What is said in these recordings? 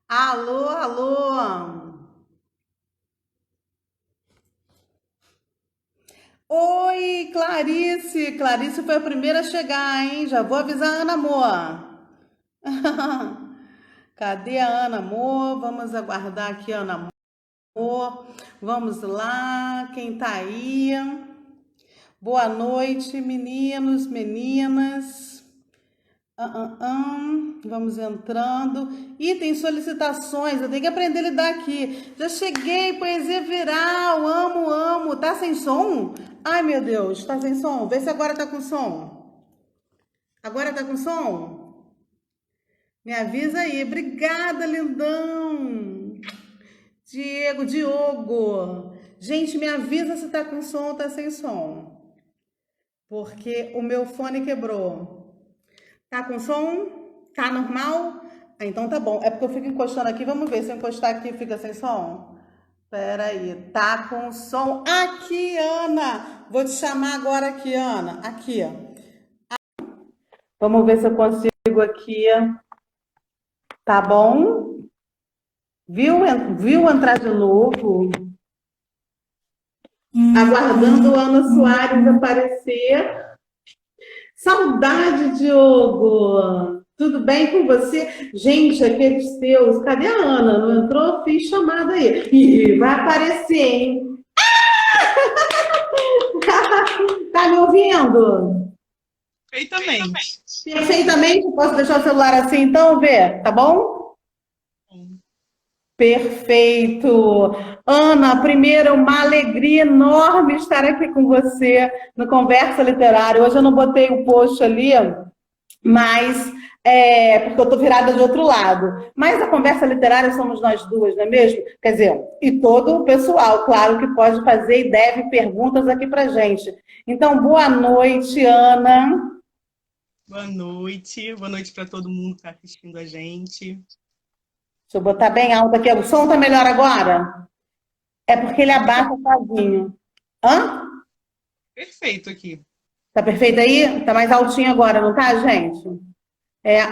Alô, alô. Oi, Clarice. Clarice foi a primeira a chegar, hein? Já vou avisar a Ana Moa. Cadê a Ana Moa? Vamos aguardar aqui a Ana Moa. Vamos lá, quem tá aí? Boa noite, meninos, meninas. Vamos entrando. Tem solicitações, eu tenho que aprender a lidar aqui. Já cheguei, poesia viral, amo, amo. Tá sem som? Ai, meu Deus, tá sem som. Vê se agora tá com som. Agora tá com som? Me avisa aí. Obrigada, lindão. Diogo. Gente, me avisa se tá com som ou tá sem som. Porque o meu fone quebrou. Tá com som? Tá normal? Então tá bom. É porque eu fico encostando aqui. Vamos ver se eu encostar aqui fica sem som. Pera aí. Tá com som. Aqui, Ana. Vou te chamar agora aqui, Ana. Aqui. Vamos ver se eu consigo aqui. Tá bom? Viu entrar de novo? Aguardando a Ana Soares aparecer. Saudade, Diogo! Tudo bem com você? Gente, aqueles seus. Cadê a Ana? Não entrou? Fiz chamada aí. Ih, vai aparecer, hein? Tá me ouvindo? Perfeitamente. Perfeitamente. Posso deixar o celular assim então, ver? Tá bom? Perfeito. Ana, primeiro, uma alegria enorme estar aqui com você no Conversa Literária. Hoje eu não botei o post ali, mas porque eu estou virada de outro lado. Mas a conversa literária somos nós duas, não é mesmo? Quer dizer, e todo o pessoal, claro, que pode fazer e deve perguntas aqui para gente. Então, boa noite, Ana. Boa noite. Boa noite para todo mundo que está assistindo a gente. Deixa eu botar bem alto aqui. O som tá melhor agora? É porque ele abaixa sozinho. Hã? Perfeito aqui. Tá perfeito aí? Tá mais altinho agora, não tá, gente?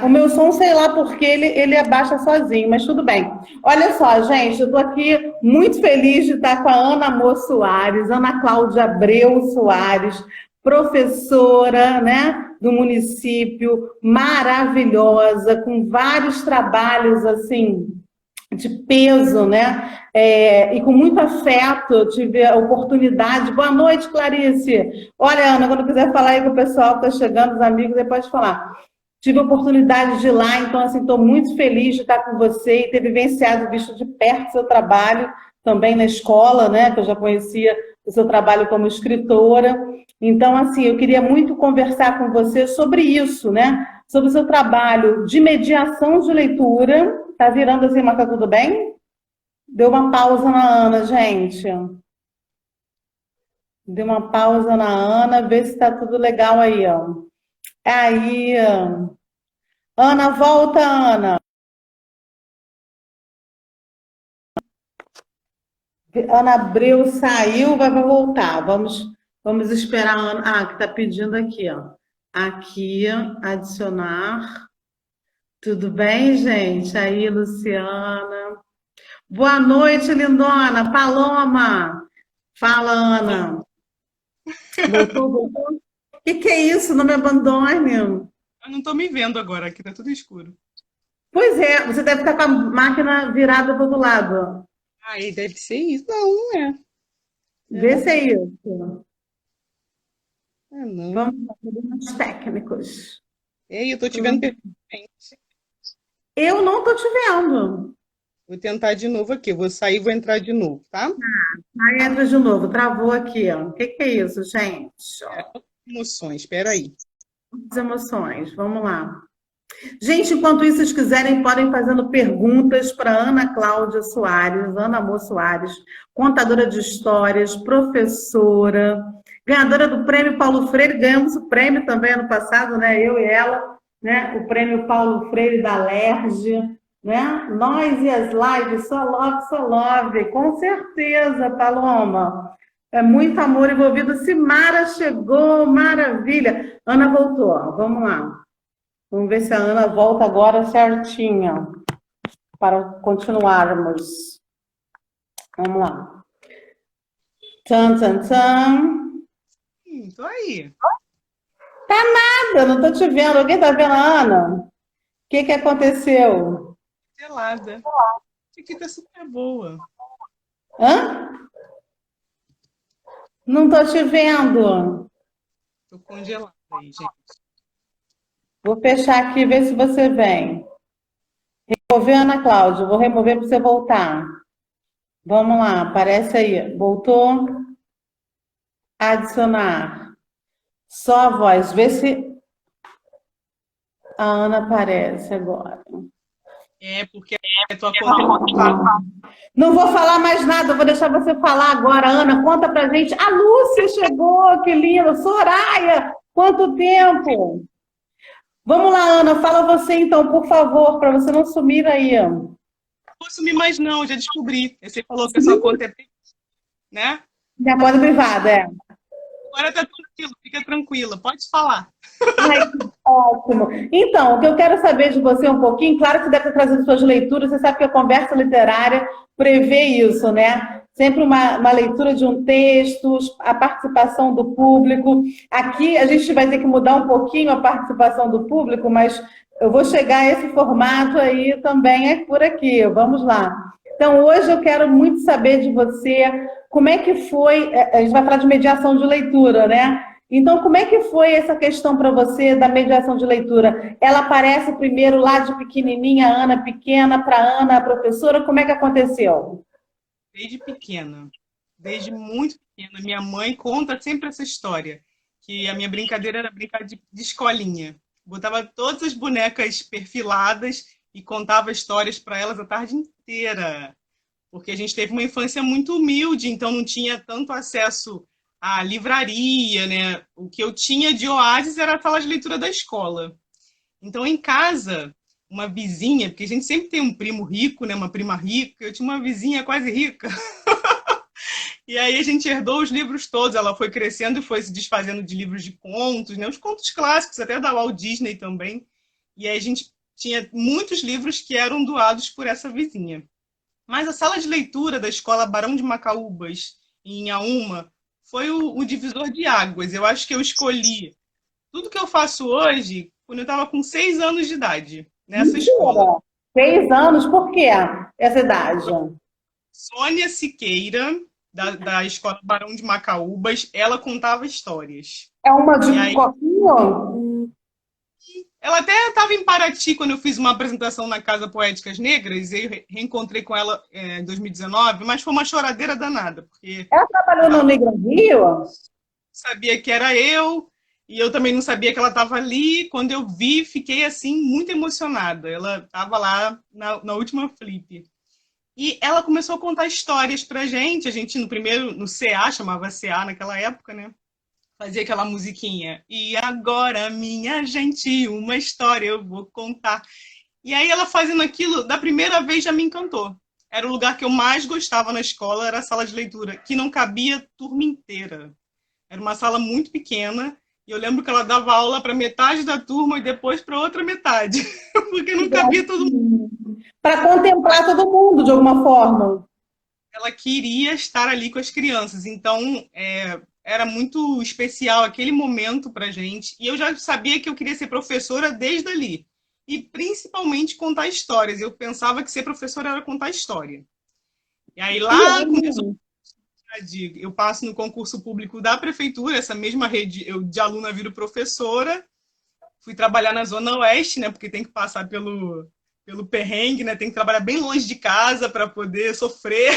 O meu som, sei lá porque ele abaixa sozinho, mas tudo bem. Olha só, gente, eu estou aqui muito feliz de estar com a Ana Moa Soares, Ana Cláudia Abreu Soares, professora, né, do município, maravilhosa, com vários trabalhos, assim, de peso, né? E com muito afeto, eu tive a oportunidade. Boa noite, Clarice. Olha, Ana, quando quiser falar aí com o pessoal que está chegando, os amigos, aí pode falar. Tive a oportunidade de ir lá, então, assim, estou muito feliz de estar com você e ter vivenciado, visto de perto seu trabalho, também na escola, né, que eu já conhecia o seu trabalho como escritora. Então, assim, eu queria muito conversar com você sobre isso, né, sobre o seu trabalho de mediação de leitura. Tá virando assim, mas tá tudo bem? Deu uma pausa na Ana, gente. Deu uma pausa na Ana, vê se tá tudo legal aí, ó. Aí, Ana, volta, Ana. Ana Abreu saiu, vai voltar. Vamos esperar a Ana. Ah, que tá pedindo aqui, ó. Aqui, adicionar. Tudo bem, gente? Aí, Luciana. Boa noite, lindona. Paloma. Fala, Ana. Voltou? O que é isso? Não me abandone. Eu não estou me vendo agora, aqui está tudo escuro. Pois é, você deve estar com a máquina virada para o lado. Aí deve ser isso. Não, não é. Vê se é isso. É não. Vamos lá, problemas técnicos. Ei, eu estou te vendo perfeitamente. Eu não estou te vendo. Vou tentar de novo aqui. Vou sair e vou entrar de novo, tá? Aí entra de novo, travou aqui. Ó. O que é isso, gente? Emoções, espera aí. As emoções, vamos lá. Gente, enquanto isso, vocês quiserem, podem fazendo perguntas para Ana Cláudia Soares, Ana Moa Soares, contadora de histórias, professora, ganhadora do Prêmio Paulo Freire. Ganhamos o prêmio também ano passado, né? Eu e ela, né? O Prêmio Paulo Freire da LERJ, né? Nós e as lives, só love, com certeza, Paloma. É muito amor envolvido. Simara chegou, maravilha. Ana voltou, vamos lá. Vamos ver se a Ana volta agora certinha. para continuarmos. Vamos lá. Tan, tan, tan. Tô aí. Eu não estou te vendo. Alguém está vendo a Ana? O que aconteceu? Gelada. Aqui tá super boa. Hã? Não estou te vendo. Tô congelada aí, gente. Vou fechar aqui e ver se você vem. Remover Ana Cláudia. Vou remover para você voltar. Vamos lá, aparece aí. Voltou. Adicionar. Só a voz. Vê se a Ana aparece agora. É, porque a tua conta é privada. Não vou falar mais nada, vou deixar você falar agora, Ana. Conta pra gente. A Lúcia chegou, que linda. Soraya, quanto tempo? Vamos lá, Ana, fala você então, por favor, para você não sumir aí. Não vou sumir mais não, já descobri. Você falou que a sua conta é privada, né? Minha conta privada, é. Agora tá tranquilo, fica tranquila, pode falar. Ai, que ótimo. Então, o que eu quero saber de você um pouquinho, claro que você deve ter trazido suas leituras, você sabe que a conversa literária prevê isso, né? Sempre uma leitura de um texto, a participação do público. Aqui a gente vai ter que mudar um pouquinho a participação do público, mas eu vou chegar a esse formato aí também é por aqui. Vamos lá. Então, hoje eu quero muito saber de você como é que foi. A gente vai falar de mediação de leitura, né? Então, como é que foi essa questão para você da mediação de leitura? Ela aparece primeiro lá de pequenininha, a Ana pequena, para a Ana, a professora, como é que aconteceu? Desde pequena, desde muito pequena, minha mãe conta sempre essa história, que a minha brincadeira era brincar de escolinha. Botava todas as bonecas perfiladas e contava histórias para elas a tarde inteira, porque a gente teve uma infância muito humilde, então não tinha tanto acesso à livraria, né? O que eu tinha de oásis era a sala de leitura da escola. Então, em casa, uma vizinha, porque a gente sempre tem um primo rico, né? Uma prima rica, eu tinha uma vizinha quase rica. E aí a gente herdou os livros todos, ela foi crescendo e foi se desfazendo de livros de contos, né? Os contos clássicos, até da Walt Disney também. E aí a gente tinha muitos livros que eram doados por essa vizinha. Mas a sala de leitura da escola Barão de Macaúbas, em Inhaúma, foi o divisor de águas. Eu acho que eu escolhi tudo que eu faço hoje quando eu estava com 6 anos de idade, nessa escola. Mentira! 6 anos, por quê essa idade? Sônia Siqueira, da escola Barão de Macaúbas, ela contava histórias. É uma E de aí, coquinho? ela até estava em Paraty quando eu fiz uma apresentação na Casa Poéticas Negras, e eu reencontrei com ela em 2019, mas foi uma choradeira danada, porque Ela trabalhou no Negro Rio? sabia que era eu, e eu também não sabia que ela estava ali. Quando eu vi, fiquei assim muito emocionada. Ela estava lá na última flip. E ela começou a contar histórias pra gente. A gente no primeiro, no CA, chamava CA naquela época, né? Fazia aquela musiquinha. E agora, minha gente, uma história eu vou contar. E aí ela fazendo aquilo, da primeira vez já me encantou. Era o lugar que eu mais gostava na escola, era a sala de leitura, que não cabia turma inteira. Era uma sala muito pequena, e eu lembro que ela dava aula para metade da turma e depois para outra metade, porque não cabia todo mundo. Para contemplar todo mundo, de alguma forma. Ela queria estar ali com as crianças, então era muito especial aquele momento para gente, e eu já sabia que eu queria ser professora desde ali, e principalmente contar histórias. Eu pensava que ser professora era contar história. E aí lá começou. Eu passo no concurso público da prefeitura, essa mesma rede, eu de aluna viro professora, fui trabalhar na Zona Oeste, né, porque tem que passar pelo perrengue, né, tem que trabalhar bem longe de casa para poder sofrer.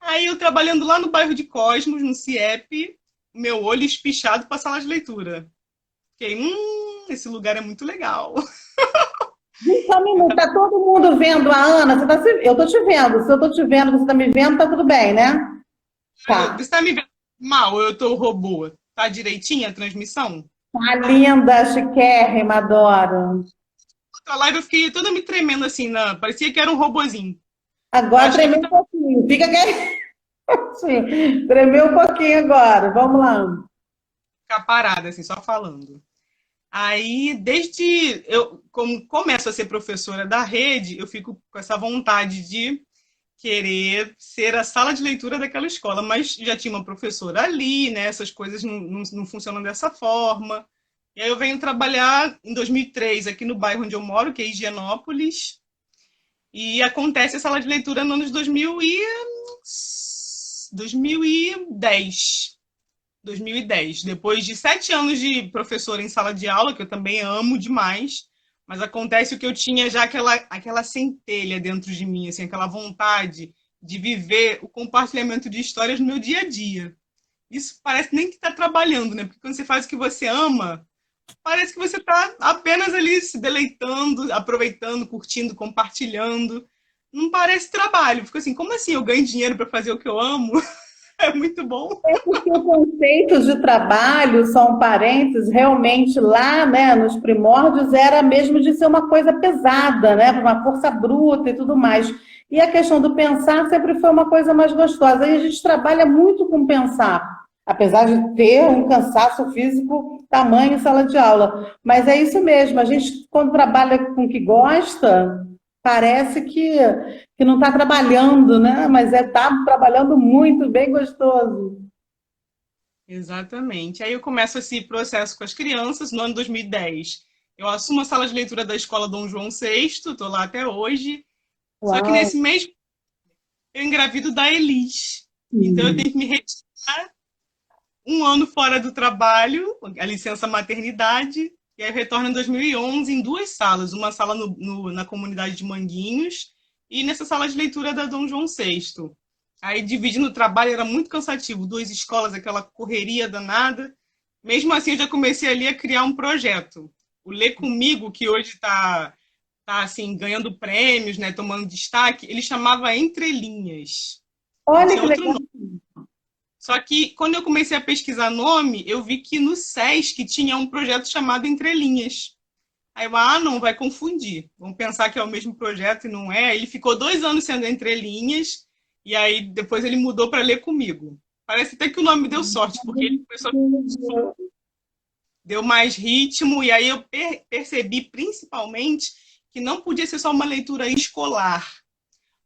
Aí eu trabalhando lá no bairro de Cosmos, no CIEP, meu olho espichado para a sala de leitura. Fiquei, esse lugar é muito legal. Só um minuto, tá todo mundo vendo a Ana? Eu tô te vendo. Se eu tô te vendo, você tá me vendo, tá tudo bem, né? Tá. Você está me vendo mal ou eu tô robô? Tá direitinho a transmissão? Tá linda, chiquérrima, adoro. Outra live eu fiquei toda me tremendo assim, parecia que era um robozinho. Agora tremeu um pouquinho. Fica quietinho. Tremeu um pouquinho agora. Vamos lá. Ficar parada, assim, só falando. Aí, desde eu como começo a ser professora da rede, eu fico com essa vontade de querer ser a sala de leitura daquela escola, mas já tinha uma professora ali, né? Essas coisas não funcionam dessa forma. E aí eu venho trabalhar em 2003 aqui no bairro onde eu moro, que é Higienópolis, e acontece a sala de leitura no ano de 2010. 2010. Depois de 7 anos de professora em sala de aula, que eu também amo demais, mas acontece o que eu tinha já aquela centelha dentro de mim, assim, aquela vontade de viver o compartilhamento de histórias no meu dia a dia. Isso parece nem que está trabalhando, né? Porque quando você faz o que você ama, parece que você está apenas ali se deleitando, aproveitando, curtindo, compartilhando. Não parece trabalho. Fico assim, como assim eu ganho dinheiro para fazer o que eu amo? É muito bom. Porque o conceito de trabalho, só um parênteses, realmente lá, né, nos primórdios, era mesmo de ser uma coisa pesada, né, uma força bruta e tudo mais. E a questão do pensar sempre foi uma coisa mais gostosa. E a gente trabalha muito com pensar, apesar de ter um cansaço físico tamanho em sala de aula. Mas é isso mesmo, a gente, quando trabalha com o que gosta, parece que não está trabalhando, né? Mas está trabalhando muito, bem gostoso. Exatamente. Aí eu começo esse processo com as crianças. No ano 2010, eu assumo a sala de leitura da Escola Dom João VI, estou lá até hoje. Só que Uau! nesse mês eu engravido da Elis. Então eu tenho que me retirar um ano fora do trabalho, a licença maternidade, e aí eu retorno em 2011 em duas salas. Uma sala na comunidade de Manguinhos e nessa sala de leitura da Dom João VI. Aí dividindo o trabalho era muito cansativo, duas escolas, aquela correria danada. Mesmo assim, eu já comecei ali a criar um projeto. O Lê Comigo, que hoje tá assim, ganhando prêmios, né, tomando destaque, ele chamava Entre Linhas. Ele Olha tinha que outro legal. nome. Só que quando eu comecei a pesquisar nome, eu vi que no SESC tinha um projeto chamado Entre Linhas. Aí eu, não, vai confundir. Vamos pensar que é o mesmo projeto e não é. Ele ficou 2 anos sendo Entre Linhas, e aí depois ele mudou para Ler Comigo. Parece até que o nome deu sorte, porque ele começou, deu mais ritmo, e aí eu percebi principalmente que não podia ser só uma leitura escolar,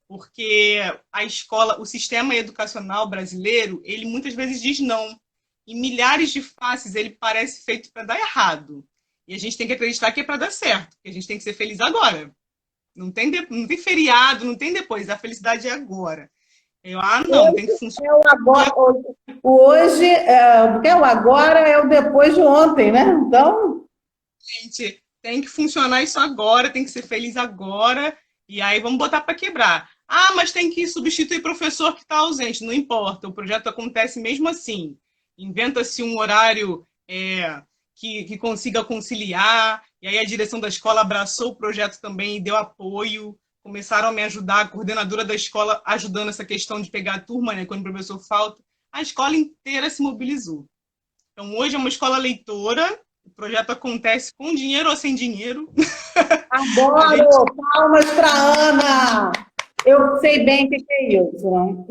porque a escola, o sistema educacional brasileiro, ele muitas vezes diz não. Em milhares de faces, ele parece feito para dar errado. E a gente tem que acreditar que é para dar certo, que a gente tem que ser feliz agora. Não tem feriado, não tem depois, a felicidade é agora. Eu, não, tem que funcionar. É o agora, o hoje, porque o agora é o depois de ontem, né? Então, Gente, tem que funcionar isso agora, tem que ser feliz agora, e aí vamos botar para quebrar. Mas tem que substituir professor que está ausente, não importa, o projeto acontece mesmo assim. Inventa-se um horário que consiga conciliar, e aí a direção da escola abraçou o projeto também e deu apoio. Começaram a me ajudar, a coordenadora da escola ajudando essa questão de pegar a turma, né, quando o professor falta. A escola inteira se mobilizou. Então, hoje é uma escola leitora, o projeto acontece com dinheiro ou sem dinheiro. A gente adoro! Palmas para Ana! Eu sei bem o que é isso.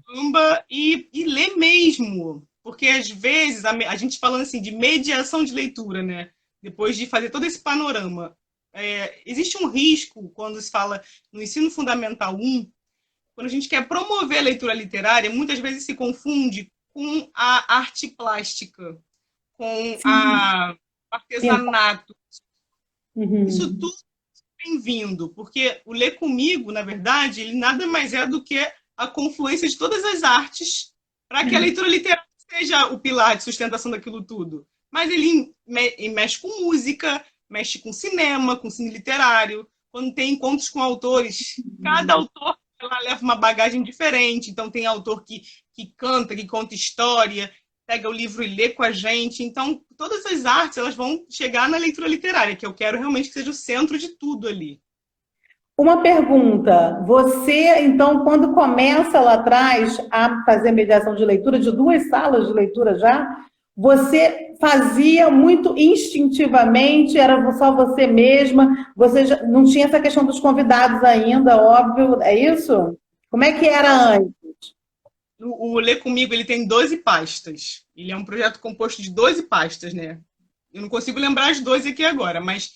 amba e lê mesmo. Porque, às vezes, a gente falando assim de mediação de leitura, né? Depois de fazer todo esse panorama, existe um risco quando se fala no ensino fundamental 1, quando a gente quer promover a leitura literária, muitas vezes se confunde com a arte plástica, com o artesanato. Isso Uhum. tudo é bem-vindo, porque o Ler Comigo, na verdade, ele nada mais é do que a confluência de todas as artes para que a leitura literária seja o pilar de sustentação daquilo tudo. Mas ele mexe com música, mexe com cinema, com cine literário. Quando tem encontros com autores, cada autor ela leva uma bagagem diferente. Então, tem autor que canta, que conta história, pega o livro e lê com a gente. Então, todas as artes elas vão chegar na leitura literária, que eu quero realmente que seja o centro de tudo ali. Uma pergunta. Você, então, quando começa lá atrás a fazer mediação de leitura, de duas salas de leitura já, você fazia muito instintivamente, era só você mesma, você não tinha essa questão dos convidados ainda, óbvio, é isso? Como é que era Não, antes? o Lê Comigo ele tem 12 pastas. Ele é um projeto composto de 12 pastas, né? eu não consigo lembrar as duas aqui agora, mas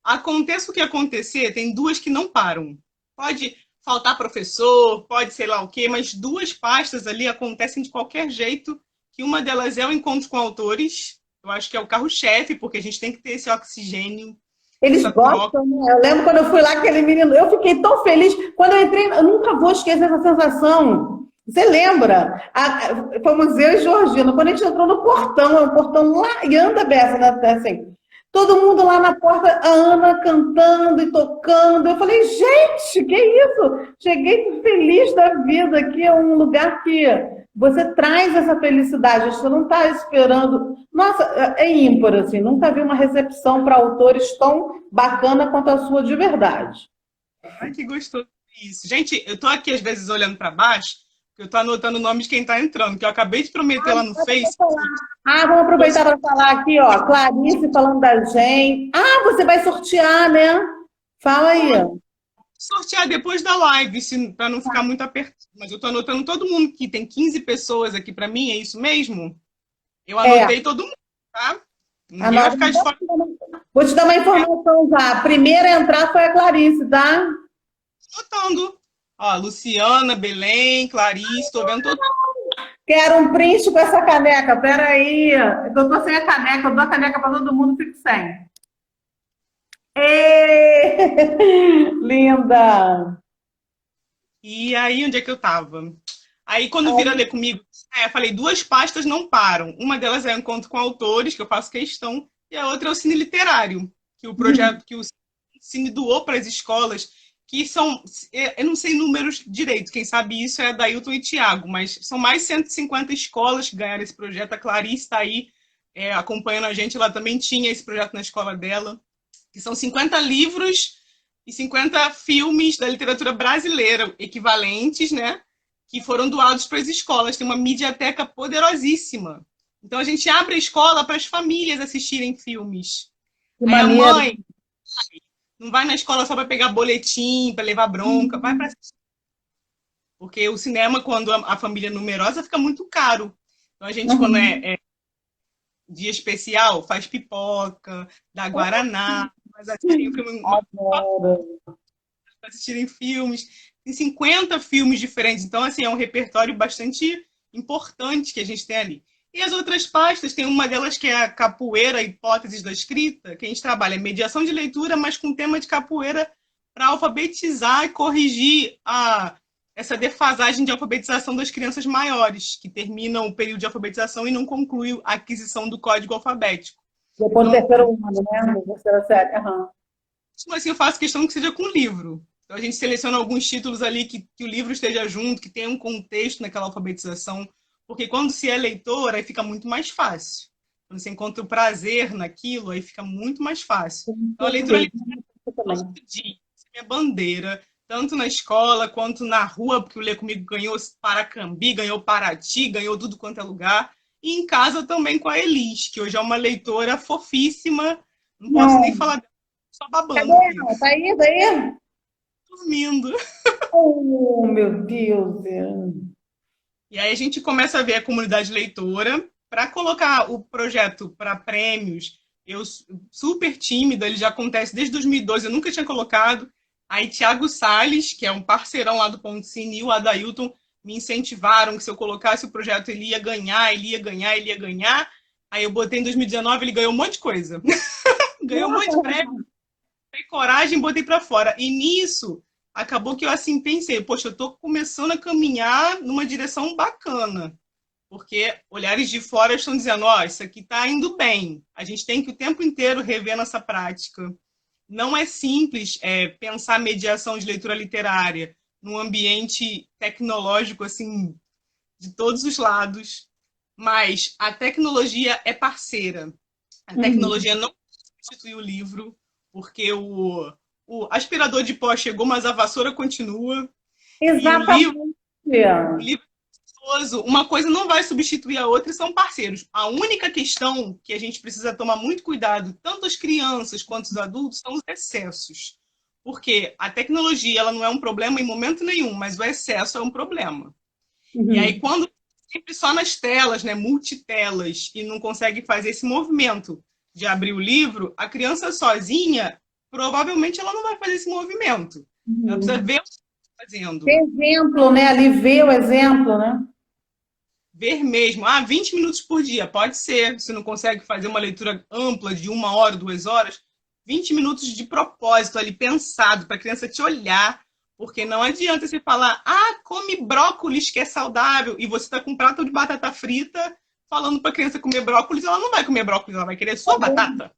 aconteça o que acontecer, tem duas que não param. Pode faltar professor, pode sei lá o quê, mas duas pastas ali acontecem de qualquer jeito, que uma delas é o encontro com autores, eu acho que é o carro-chefe, porque a gente tem que ter esse oxigênio, Eles essa troca. gostam, né? Eu lembro quando eu fui lá, aquele menino, eu fiquei tão feliz. Quando eu entrei, eu nunca vou esquecer essa sensação. Você lembra? Fomos eu e Georgina. Quando a gente entrou no portão, é um portão lá, e anda Bessa, né? Assim, todo mundo lá na porta, a Ana cantando e tocando. Eu falei, gente, que isso? Cheguei feliz da vida. Aqui é um lugar que você traz essa felicidade. Você não está esperando. Nossa, é ímpar, assim. Nunca vi uma recepção para autores tão bacana quanto a sua de verdade. Ai, que gostoso isso. Gente, eu tô aqui às vezes olhando para baixo, porque eu tô anotando o nome de quem tá entrando, que eu acabei de prometer lá no Face. Vamos aproveitar para falar aqui, ó. Clarice falando da gente. Você vai sortear, né? Fala aí. Sortear depois da live, para não ficar muito apertado. Mas eu tô anotando todo mundo que tem 15 pessoas aqui para mim, é isso mesmo? Eu anotei todo mundo, tá? Ninguém vai ficar de fora. Vou te dar uma informação já. A primeira a entrar foi a Clarice, tá? Anotando. Ó, Luciana, Belém, Clarice, tô vendo todo mundo. Quero um print com essa caneca. Peraí. Eu tô sem a caneca. Eu dou a caneca para todo mundo, fico sem. Linda! E aí, onde é que eu tava? Aí, quando vira ler comigo, eu falei, duas pastas não param. Uma delas é o encontro com autores, que eu faço questão, e a outra é o Cine Literário, que o projeto que o Cine doou para as escolas, que são, eu não sei números direito, quem sabe isso é Dailton e Tiago, mas são mais de 150 escolas que ganharam esse projeto. A Clarice está aí acompanhando a gente, ela também tinha esse projeto na escola dela, que são 50 livros e 50 filmes da literatura brasileira equivalentes, né? Que foram doados para as escolas. Tem uma mediateca poderosíssima. Então a gente abre a escola para as famílias assistirem filmes. Que Aí maneiro. a mãe não vai na escola só para pegar boletim, para levar bronca, vai para assistir. Porque o cinema, quando a família é numerosa, fica muito caro. Então a gente, quando é dia especial, faz pipoca, dá guaraná, mas assistirem filme, assistirem filmes. Tem 50 filmes diferentes, então assim, é um repertório bastante importante que a gente tem ali. E as outras pastas, tem uma delas que é a capoeira, hipóteses da escrita, que a gente trabalha mediação de leitura, mas com tema de capoeira para alfabetizar e corrigir essa defasagem de alfabetização das crianças maiores, que terminam o período de alfabetização e não concluem a aquisição do código alfabético. Depois do terceiro ano, né? Terceira série. Mas assim, eu faço questão que seja com livro. Então a gente seleciona alguns títulos ali que o livro esteja junto, que tenha um contexto naquela alfabetização, porque quando se é leitor, aí fica muito mais fácil. Quando você encontra o prazer naquilo, aí fica muito mais fácil. Então a leitura literária é minha bandeira, tanto na escola quanto na rua, porque o Lê Comigo ganhou Paracambi, ganhou Paraty, ganhou tudo quanto é lugar. E em casa também com a Elis, que hoje é uma leitora fofíssima. Não posso nem falar dela, só babando. Cadê? Tá aí, daí? Dormindo. Oh, meu Deus. E aí a gente começa a ver a comunidade leitora para colocar o projeto para prêmios. Eu super tímida, ele já acontece desde 2012, eu nunca tinha colocado. Aí Thiago Salles, que é um parceirão lá do Ponto Cine, e o Adailton me incentivaram que se eu colocasse o projeto ele ia ganhar, ele ia ganhar, ele ia ganhar. Aí eu botei em 2019, ele ganhou um monte de coisa. Ganhou um monte de prêmio. Tenho coragem, botei para fora. E nisso, acabou que eu assim pensei, poxa, eu estou começando a caminhar numa direção bacana. Porque olhares de fora estão dizendo, isso aqui está indo bem. A gente tem que o tempo inteiro rever nossa prática. Não é simples pensar mediação de leitura literária num ambiente tecnológico assim de todos os lados, mas a tecnologia é parceira. A tecnologia não substitui o livro, porque o aspirador de pó chegou, mas a vassoura continua. Exatamente. O livro uma coisa não vai substituir a outra e são parceiros. A única questão que a gente precisa tomar muito cuidado, tanto as crianças quanto os adultos, são os excessos. Porque a tecnologia ela não é um problema em momento nenhum, mas o excesso é um problema. E aí, quando sempre só nas telas, né, multitelas, e não consegue fazer esse movimento de abrir o livro, a criança sozinha, provavelmente ela não vai fazer esse movimento. Ela precisa ver o que está fazendo. Exemplo, né? Ali vê o exemplo, né? Ver mesmo. 20 minutos por dia, pode ser. Você não consegue fazer uma leitura ampla de 1 hora, 2 horas. 20 minutos de propósito ali, pensado, para a criança te olhar. Porque não adianta você falar, come brócolis que é saudável, e você está com um prato de batata frita falando para a criança comer brócolis, ela não vai comer brócolis, ela vai querer sua batata.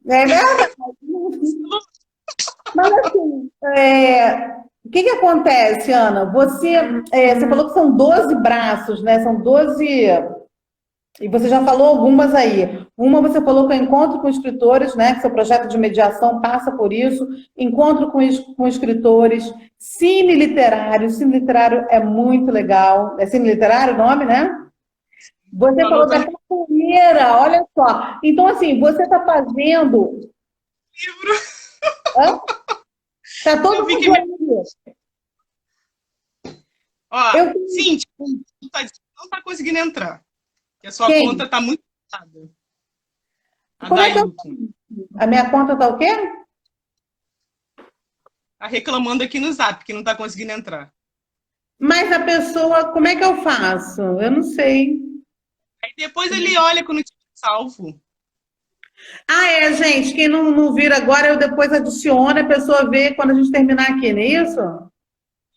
É verdade. Mas assim, o que acontece, Ana? Você falou que são 12 braços, né? São 12. E você já falou algumas aí. Uma você falou que é encontro com escritores, né? Que seu projeto de mediação passa por isso. Encontro com escritores. Cine literário. Cine literário é muito legal. É cine literário o nome, né? Você falou da capoeira, olha só. Então, assim, você está fazendo... Livro. Está todo mundo Sim, não está conseguindo entrar. Porque a sua conta está muito errada. Como é que a minha conta está o quê? Está reclamando aqui no Zap, que não está conseguindo entrar. Mas a pessoa, como é que eu faço? Eu não sei. Aí depois ele olha quando tiver salvo. Gente, quem não vira agora, eu depois adiciono, a pessoa vê quando a gente terminar aqui, não é isso?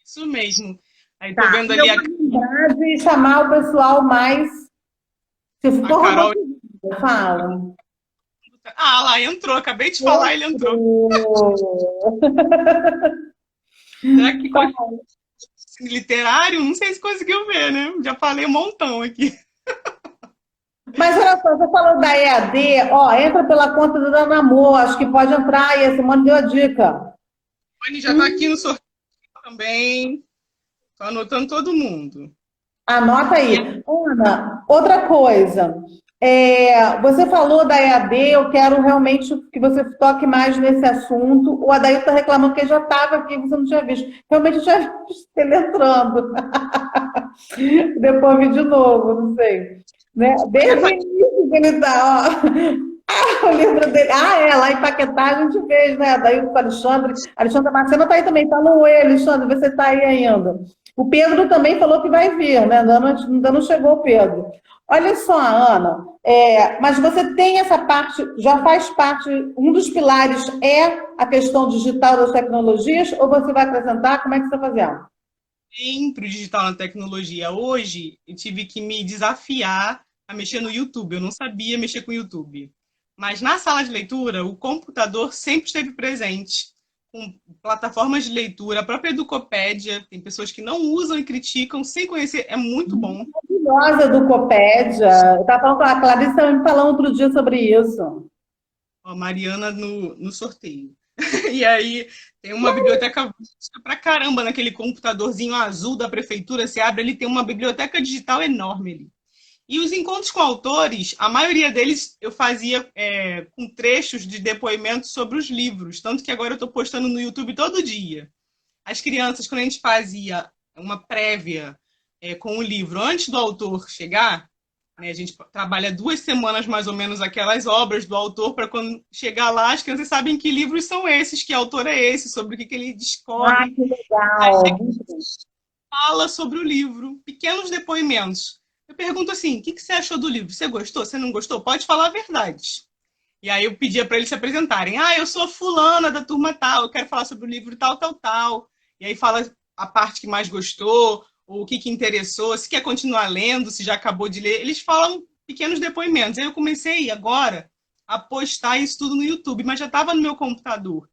Isso mesmo. Aí tô vendo ali e chamar o pessoal mais... Se for, Carol... fala. Lá entrou, acabei de falar, ele entrou. Será que literário? Não sei se conseguiu ver, né? Já falei um montão aqui. Mas olha só, você falou da EAD, entra pela conta do Dona Amor, acho que pode entrar aí, a Simone deu a dica. A Simone já está aqui no sorteio também, estou anotando todo mundo. Anota aí. Ana, outra coisa, você falou da EAD, eu quero realmente que você toque mais nesse assunto. O Adair está reclamando que ele já estava aqui, você não tinha visto. Realmente eu já visto ele entrando. Depois vi de novo, não sei. Né? Desde o início que ele está, o livro dele. Lá em Paquetá a gente fez, né? Daí o Alexandre Marcena está aí também. Fala um oi, Alexandre, você está aí ainda. O Pedro também falou que vai vir, né? Ainda não chegou o Pedro. Olha só, Ana, mas você tem essa parte, já faz parte, um dos pilares é a questão digital das tecnologias, ou você vai acrescentar? Como é que você está fazendo? Sempre o digital na tecnologia. Hoje, eu tive que me desafiar a mexer no YouTube. Eu não sabia mexer com o YouTube. Mas na sala de leitura, o computador sempre esteve presente, com plataformas de leitura, a própria Educopédia. Tem pessoas que não usam e criticam sem conhecer. É muito bom. Maravilhosa Educopédia. Eu estava falando com a Clarice, estava me falando outro dia sobre isso. A Mariana no sorteio. E aí tem uma biblioteca pra caramba naquele computadorzinho azul da prefeitura. Você abre, ele tem uma biblioteca digital enorme ali. E os encontros com autores, a maioria deles eu fazia com trechos de depoimentos sobre os livros. Tanto que agora eu estou postando no YouTube todo dia. As crianças, quando a gente fazia uma prévia com o livro antes do autor chegar, a gente trabalha 2 semanas, mais ou menos, aquelas obras do autor, para quando chegar lá, as crianças sabem que livros são esses, que autor é esse, sobre o que ele discorre. Que legal! Fala sobre o livro, pequenos depoimentos. Eu pergunto assim, o que você achou do livro? Você gostou? Você não gostou? Pode falar a verdade. E aí eu pedia para eles se apresentarem. Eu sou fulana da turma tal, eu quero falar sobre o livro tal, tal, tal. E aí fala a parte que mais gostou, ou o que interessou, se quer continuar lendo, se já acabou de ler. Eles falam pequenos depoimentos. Aí eu comecei agora a postar isso tudo no YouTube, mas já estava no meu computador.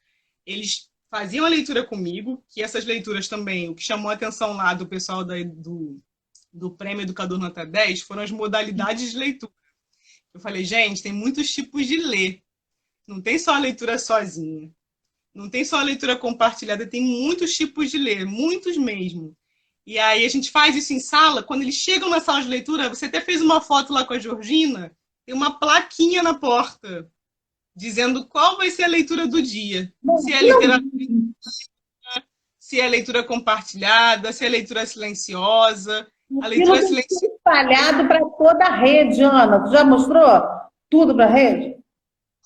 Eles faziam a leitura comigo, que essas leituras também, o que chamou a atenção lá do pessoal do Prêmio Educador Nota 10 foram as modalidades de leitura. Eu falei, gente, tem muitos tipos de ler. Não tem só a leitura sozinha. Não tem só a leitura compartilhada, tem muitos tipos de ler, muitos mesmo. E aí a gente faz isso em sala, quando eles chegam na sala de leitura, você até fez uma foto lá com a Georgina, tem uma plaquinha na porta, dizendo qual vai ser a leitura do dia. Se é literatura, se é leitura compartilhada, se é leitura silenciosa. A leitura silenciosa espalhado para toda a rede, Ana. Tu já mostrou tudo para a rede?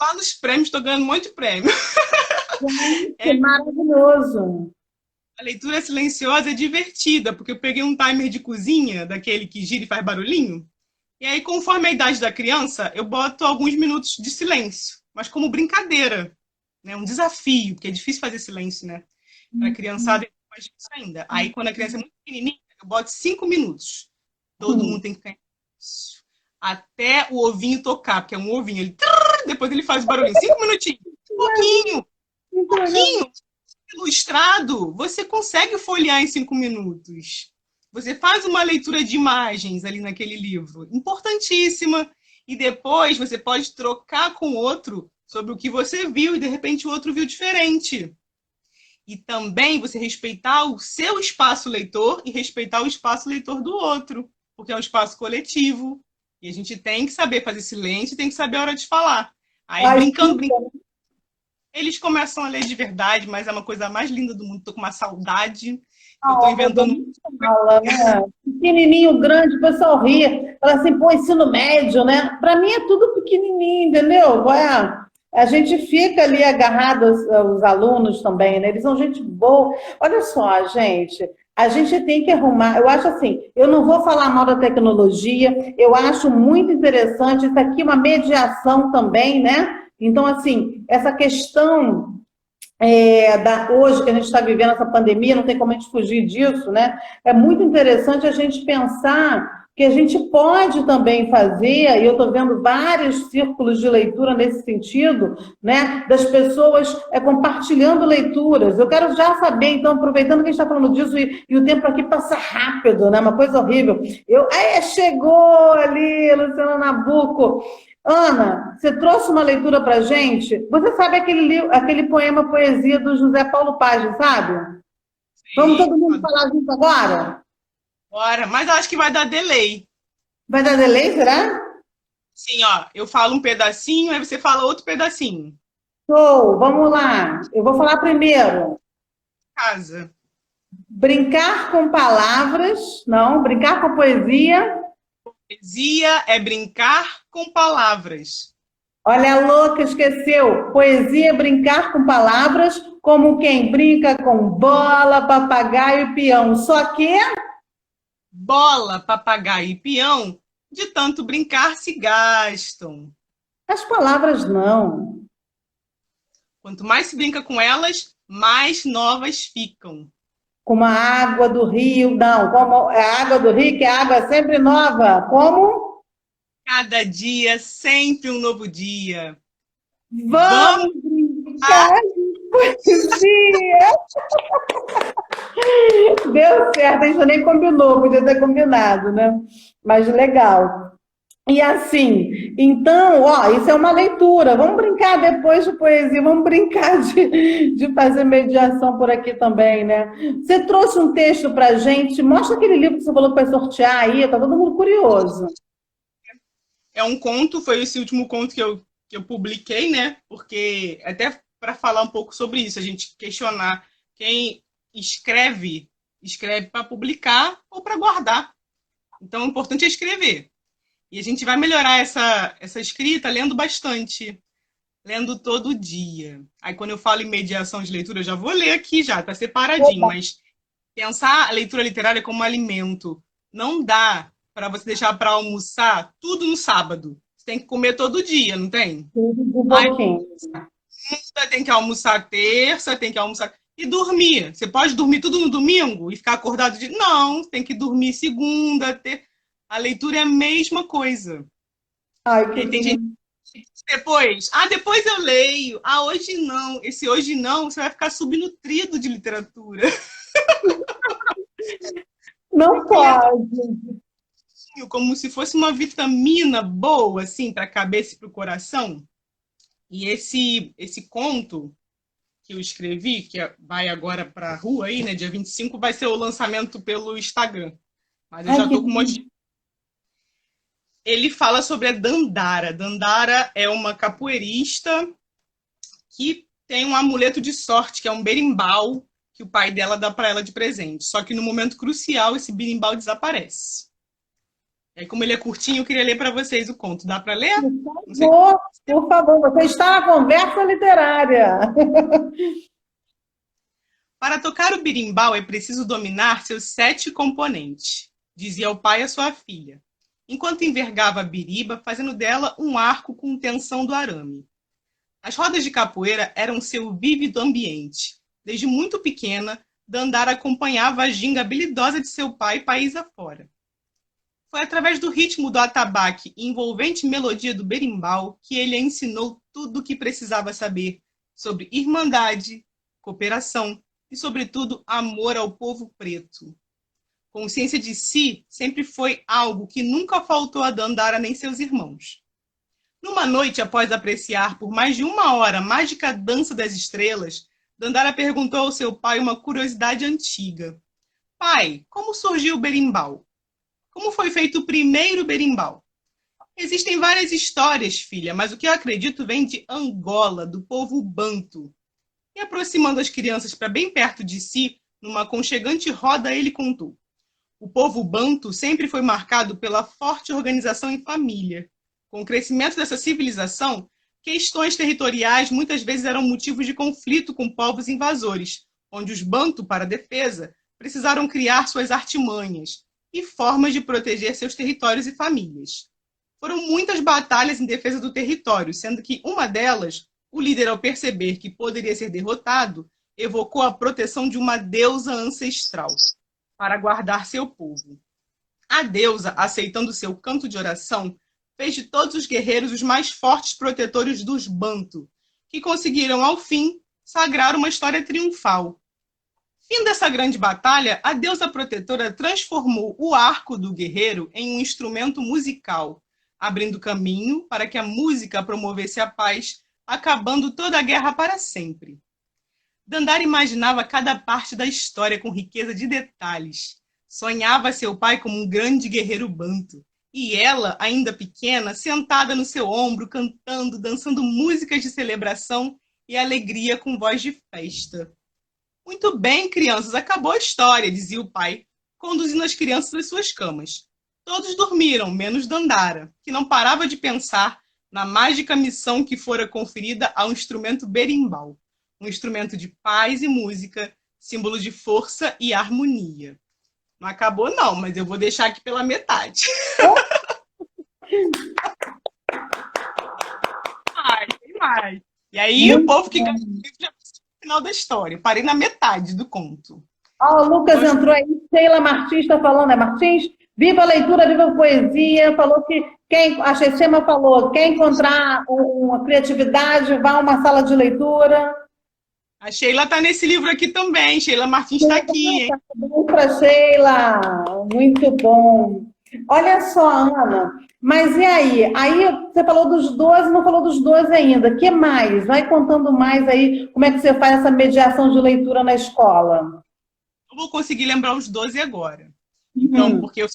lá nos prêmios, estou ganhando um monte de prêmio. Que maravilhoso. A leitura silenciosa é divertida, porque eu peguei um timer de cozinha, daquele que gira e faz barulhinho, e aí, conforme a idade da criança, eu boto alguns minutos de silêncio, mas como brincadeira, né? Um desafio, porque é difícil fazer silêncio, né? Para a criançada é mais difícil ainda. Aí, quando a criança é muito pequenininha, eu boto 5 minutos. Todo mundo tem que ficar em silêncio. Até o ovinho tocar, porque é um ovinho. Ele... Depois ele faz o barulhinho. 5 minutinhos. Pouquinho. Pouquinho. Ilustrado, você consegue folhear em 5 minutos. Você faz uma leitura de imagens ali naquele livro, importantíssima, e depois você pode trocar com o outro sobre o que você viu e de repente o outro viu diferente. E também você respeitar o seu espaço leitor e respeitar o espaço leitor do outro, porque é um espaço coletivo. E a gente tem que saber fazer silêncio, tem que saber a hora de falar. Aí, brincando, eles começam a ler de verdade, mas é uma coisa mais linda do mundo. Tô com uma saudade. Eu tô inventando. Fala, né? Pequenininho, grande, o pessoal ri. Fala assim, pô, ensino médio, né? Para mim é tudo pequenininho, entendeu? A gente fica ali agarrado aos alunos também, né? Eles são gente boa. Olha só, gente, a gente tem que arrumar. Eu acho assim, eu não vou falar mal da tecnologia, eu acho muito interessante. Isso aqui é uma mediação também, né? Então, assim, essa questão hoje que a gente está vivendo essa pandemia, não tem como a gente fugir disso, né? É muito interessante a gente pensar que a gente pode também fazer, e eu estou vendo vários círculos de leitura nesse sentido, né? Das pessoas compartilhando leituras. Eu quero já saber, então, aproveitando que a gente está falando disso, e o tempo aqui passa rápido, né? Uma coisa horrível. Chegou ali, Luciana Nabuco. Ana, você trouxe uma leitura para gente? Você sabe aquele poema Poesia do José Paulo Paes, sabe? Sim, vamos todo mundo falar junto agora? Bora, mas eu acho que vai dar delay. Vai dar delay, será? Sim, ó, eu falo um pedacinho, aí você fala outro pedacinho. Show, vamos lá. Eu vou falar primeiro. Casa. Brincar com palavras, não, brincar com poesia. Poesia é brincar com palavras. Olha a louca, esqueceu. Poesia é brincar com palavras, como quem brinca com bola, papagaio e peão. Só que bola, papagaio e peão, de tanto brincar se gastam. as palavras não. Quanto mais se brinca com elas, mais novas ficam. Como a água do rio, não, como é a água do rio, que a água é sempre nova. Como? Cada dia, sempre um novo dia. Vamos brincar de poesia! Deu certo, a gente nem combinou, podia ter combinado, né? Mas legal. E assim, então, isso é uma leitura. Vamos brincar depois de poesia, vamos brincar de fazer mediação por aqui também, né? Você trouxe um texto para a gente, mostra aquele livro que você falou que vai sortear aí, tá todo mundo curioso. É um conto, foi esse último conto que eu publiquei, né? Porque, até para falar um pouco sobre isso, a gente questionar quem escreve para publicar ou para guardar. Então, o importante é escrever. E a gente vai melhorar essa escrita lendo bastante, lendo todo dia. Aí, quando eu falo em mediação de leitura, eu já vou ler aqui já, tá separadinho, mas pensar a leitura literária como alimento. Não dá para você deixar para almoçar tudo no sábado. Você tem que comer todo dia, não tem? Tudo de pouquinho. Tem que almoçar terça, tem que almoçar... E dormir. Você pode dormir tudo no domingo e ficar acordado de... Não, tem que dormir segunda, terça. A leitura é a mesma coisa. Ai, que tem gente depois eu leio. Hoje não. Esse hoje não, você vai ficar subnutrido de literatura. Não pode. Como se fosse uma vitamina boa, assim, para a cabeça e para o coração. E esse conto que eu escrevi, que vai agora para a rua aí, né, dia 25, vai ser o lançamento pelo Instagram. Mas eu já estou com um monte de... Ele fala sobre a Dandara. Dandara é uma capoeirista que tem um amuleto de sorte, que é um berimbau, que o pai dela dá para ela de presente. Só que no momento crucial, esse berimbau desaparece. E aí, como ele é curtinho, eu queria ler para vocês o conto. Dá para ler? Não sei. Por favor, você está na conversa literária. Para tocar o berimbau é preciso dominar seus 7 componentes, dizia o pai à sua filha, enquanto envergava a biriba, fazendo dela um arco com tensão do arame. As rodas de capoeira eram seu vívido ambiente. Desde muito pequena, Dandara acompanhava a ginga habilidosa de seu pai país afora. Foi através do ritmo do atabaque e envolvente melodia do berimbau que ele a ensinou tudo o que precisava saber sobre irmandade, cooperação e, sobretudo, amor ao povo preto. Consciência de si sempre foi algo que nunca faltou a Dandara nem seus irmãos. Numa noite, após apreciar por mais de 1 hora a mágica dança das estrelas, Dandara perguntou ao seu pai uma curiosidade antiga. Pai, como surgiu o berimbau? Como foi feito o primeiro berimbau? Existem várias histórias, filha, mas o que eu acredito vem de Angola, do povo banto. E aproximando as crianças para bem perto de si, numa aconchegante roda, ele contou. O povo banto sempre foi marcado pela forte organização em família. Com o crescimento dessa civilização, questões territoriais muitas vezes eram motivos de conflito com povos invasores, onde os banto, para a defesa, precisaram criar suas artimanhas e formas de proteger seus territórios e famílias. Foram muitas batalhas em defesa do território, sendo que uma delas, o líder, ao perceber que poderia ser derrotado, evocou a proteção de uma deusa ancestral para guardar seu povo. A deusa, aceitando seu canto de oração, fez de todos os guerreiros os mais fortes protetores dos Bantu, que conseguiram, ao fim, sagrar uma história triunfal. Fim dessa grande batalha, a deusa protetora transformou o arco do guerreiro em um instrumento musical, abrindo caminho para que a música promovesse a paz, acabando toda a guerra para sempre. Dandara imaginava cada parte da história com riqueza de detalhes. Sonhava seu pai como um grande guerreiro banto. E ela, ainda pequena, sentada no seu ombro, cantando, dançando músicas de celebração e alegria com voz de festa. Muito bem, crianças, acabou a história, dizia o pai, conduzindo as crianças às suas camas. Todos dormiram, menos Dandara, que não parava de pensar na mágica missão que fora conferida ao instrumento berimbau, um instrumento de paz e música, símbolo de força e harmonia. Não acabou não, mas eu vou deixar aqui pela metade. Tem mais. E aí o povo que ganhou o livro já pensou no final da história. Eu parei na metade do conto. Ó, o Lucas entrou aí, Sheila Martins está falando, é Martins? Viva a leitura, viva a poesia. Falou que a Chechema falou, quer encontrar uma criatividade, vá a uma sala de leitura. A Sheila está nesse livro aqui também. Sheila Martins está aqui, hein? Bom para Sheila, muito bom. Olha só, Ana, mas e aí? Aí você falou dos 12, não falou dos 12 ainda. O que mais? Vai contando mais aí como é que você faz essa mediação de leitura na escola. Eu vou conseguir lembrar os 12 agora. Então, porque eu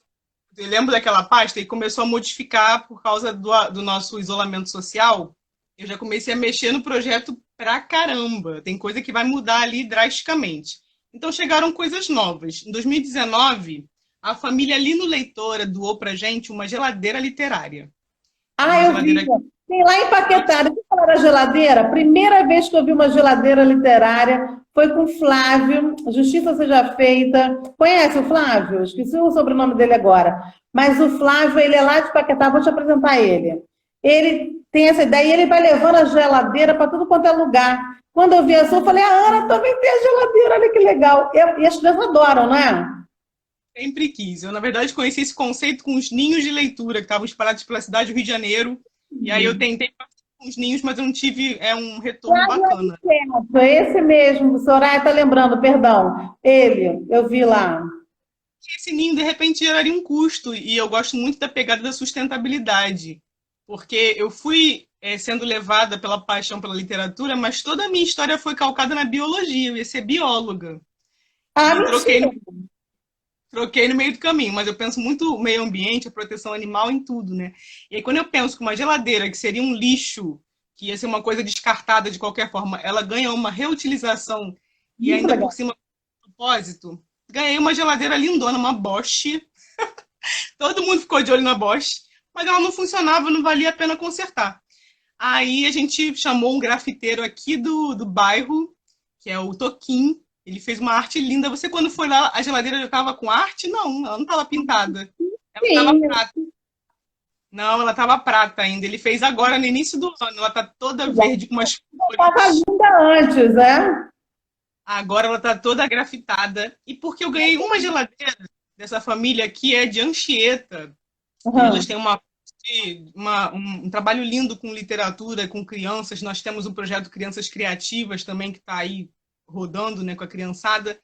lembro daquela pasta e começou a modificar por causa do nosso isolamento social. Eu já comecei a mexer no projeto pra caramba. Tem coisa que vai mudar ali drasticamente. Então chegaram coisas novas. Em 2019, a família Lino Leitora doou pra gente uma geladeira literária. Eu vi. Tem lá em Paquetá. Deixa eu falar da geladeira. Primeira vez que eu vi uma geladeira literária foi com o Flávio. Justiça seja feita. Conhece o Flávio? Esqueci o sobrenome dele agora. Mas o Flávio, ele é lá de Paquetá. Vou te apresentar ele. Ele tem essa ideia e ele vai levando a geladeira para tudo quanto é lugar. Quando eu vi essa, eu falei, a Ana também tem a geladeira, olha que legal. E as crianças adoram, não é? Sempre quis. Eu, na verdade, conheci esse conceito com os ninhos de leitura que estavam espalhados pela cidade do Rio de Janeiro. E aí eu tentei fazer com os ninhos, mas eu não tive um retorno bacana. É esse mesmo, Soraya está lembrando, perdão. Ele, eu vi lá. Esse ninho, de repente, geraria um custo. E eu gosto muito da pegada da sustentabilidade. Porque eu fui sendo levada pela paixão pela literatura, mas toda a minha história foi calcada na biologia. Eu ia ser bióloga. Troquei no meio do caminho, mas eu penso muito o meio ambiente, a proteção animal em tudo, né? E aí quando eu penso que uma geladeira, que seria um lixo, que ia ser uma coisa descartada de qualquer forma, ela ganha uma reutilização e ainda legal. Por cima do propósito, ganhei uma geladeira lindona, uma Bosch, Todo mundo ficou de olho na Bosch, mas ela não funcionava, não valia a pena consertar. Aí a gente chamou um grafiteiro aqui do bairro, que é o Toquim. Ele fez uma arte linda. Você, quando foi lá, a geladeira já estava com arte? Não, ela não estava pintada. Ela estava Sim, prata. Não, ela estava prata ainda. Ele fez agora, no início do ano. Ela está toda verde, com umas estava flores. linda antes, é? Agora ela está toda grafitada. E porque eu ganhei uma geladeira dessa família que é de Anchieta. E elas Uhum. têm um trabalho lindo com literatura, com crianças. Nós temos um projeto Crianças Criativas também, que está aí rodando, né, com a criançada.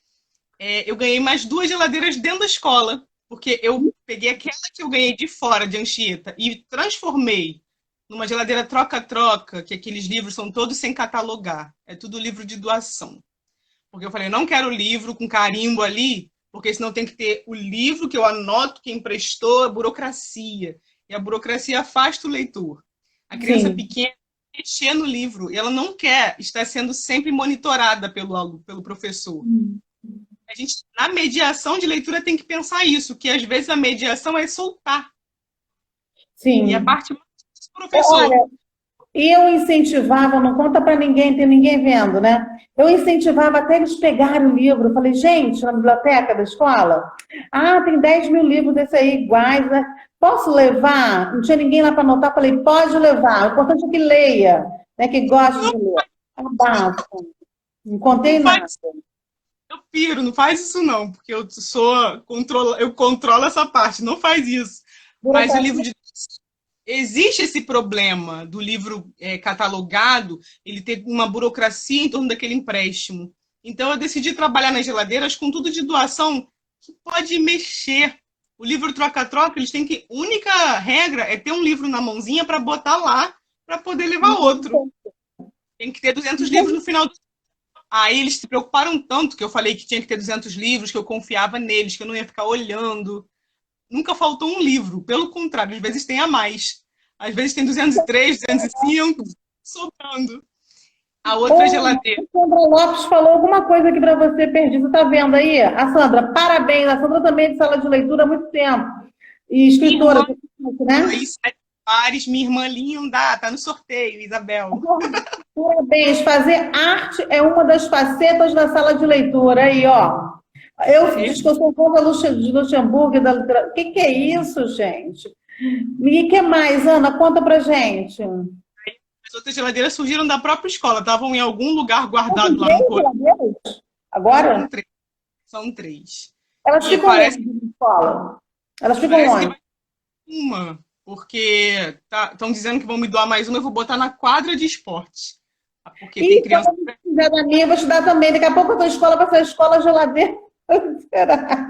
Eu ganhei mais 2 geladeiras dentro da escola, porque eu peguei aquela que eu ganhei de fora, de Anchieta, e transformei numa geladeira troca-troca, que aqueles livros são todos sem catalogar. É tudo livro de doação. Porque eu falei, não quero livro com carimbo ali, porque senão tem que ter o livro que eu anoto quem emprestou, a burocracia. E a burocracia afasta o leitor. A criança Sim. pequena mexer no livro, e ela não quer estar sendo sempre monitorada pelo professor. A gente, na mediação de leitura, tem que pensar isso, que às vezes a mediação é soltar. E a Sim. parte mais do professor. E eu incentivava, não conta para ninguém, tem ninguém vendo, né? Eu incentivava até eles pegarem o livro. Eu falei, gente, na biblioteca da escola, tem 10 mil livros desse aí iguais, né? Posso levar? Não tinha ninguém lá para anotar. Falei, pode levar. O importante é que leia, né? Que goste Não, de ler. Abafa. Não contei não nada. faz, eu piro, não faz isso não, porque eu controlo essa parte, não faz isso. Mas o livro Burocracia. de existe esse problema do livro catalogado, ele ter uma burocracia em torno daquele empréstimo. Então, eu decidi trabalhar nas geladeiras com tudo de doação que pode mexer. O livro troca-troca, eles têm que. Única regra é ter um livro na mãozinha para botar lá para poder levar outro. Tem que ter 200 livros no final. Aí eles se preocuparam tanto que eu falei que tinha que ter 200 livros, que eu confiava neles, que eu não ia ficar olhando. Nunca faltou um livro, pelo contrário, às vezes tem a mais. Às vezes tem 203, 205 sobrando. A outra geladeira. A Sandra Lopes falou alguma coisa aqui para você, perdi. Você está vendo aí? A Sandra, parabéns. A Sandra também é de sala de leitura há muito tempo. E Minha escritora, irmã, né? Luiz Pares, minha irmã linda, tá no sorteio, Isabel. Parabéns. Fazer arte é uma das facetas da sala de leitura. Aí, ó. Eu disse que eu sou contra de Luxemburgo e da literatura. O que é isso, gente? E o que mais, Ana? Conta pra gente. As outras geladeiras surgiram da própria escola, estavam em algum lugar São guardado lá no três corpo. geladeiras? São Agora? três. São três. Elas E ficam parece, onde na escola? Elas ficam parece que onde? vai ter uma, porque estão dizendo que vão me doar mais uma, eu vou botar na quadra de esporte. Porque tem E criança. quando você quiser da minha, eu vou te dar também. Daqui a pouco a tua escola vai ser a escola geladeira. Será?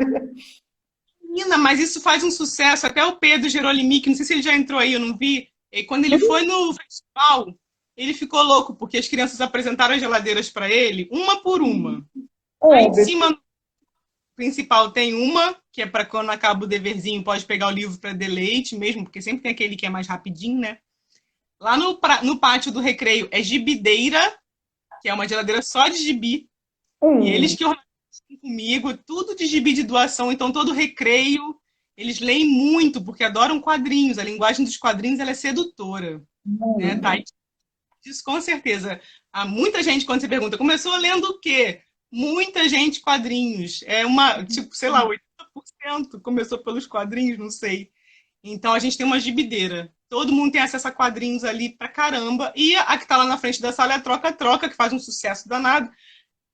Menina, mas isso faz um sucesso. Até o Pedro Gerolimic, não sei se ele já entrou aí, eu não vi. E quando ele foi no festival, ele ficou louco, porque as crianças apresentaram as geladeiras para ele, uma por uma. Aí em cima, no principal, tem uma, que é para quando acaba o deverzinho, pode pegar o livro para deleite mesmo, porque sempre tem aquele que é mais rapidinho, né? Lá no pátio do recreio é gibideira, que é uma geladeira só de gibi. E eles que organizam comigo, tudo de gibi de doação, então todo recreio, eles leem muito, porque adoram quadrinhos, a linguagem dos quadrinhos ela é sedutora. Né? Tá? Isso com certeza. Há muita gente, quando você pergunta, começou lendo o quê? Muita gente quadrinhos. É uma, tipo, sei lá, 80% começou pelos quadrinhos, não sei. Então a gente tem uma gibideira. Todo mundo tem acesso a quadrinhos ali pra caramba. E a que tá lá na frente da sala é a Troca-Troca, que faz um sucesso danado.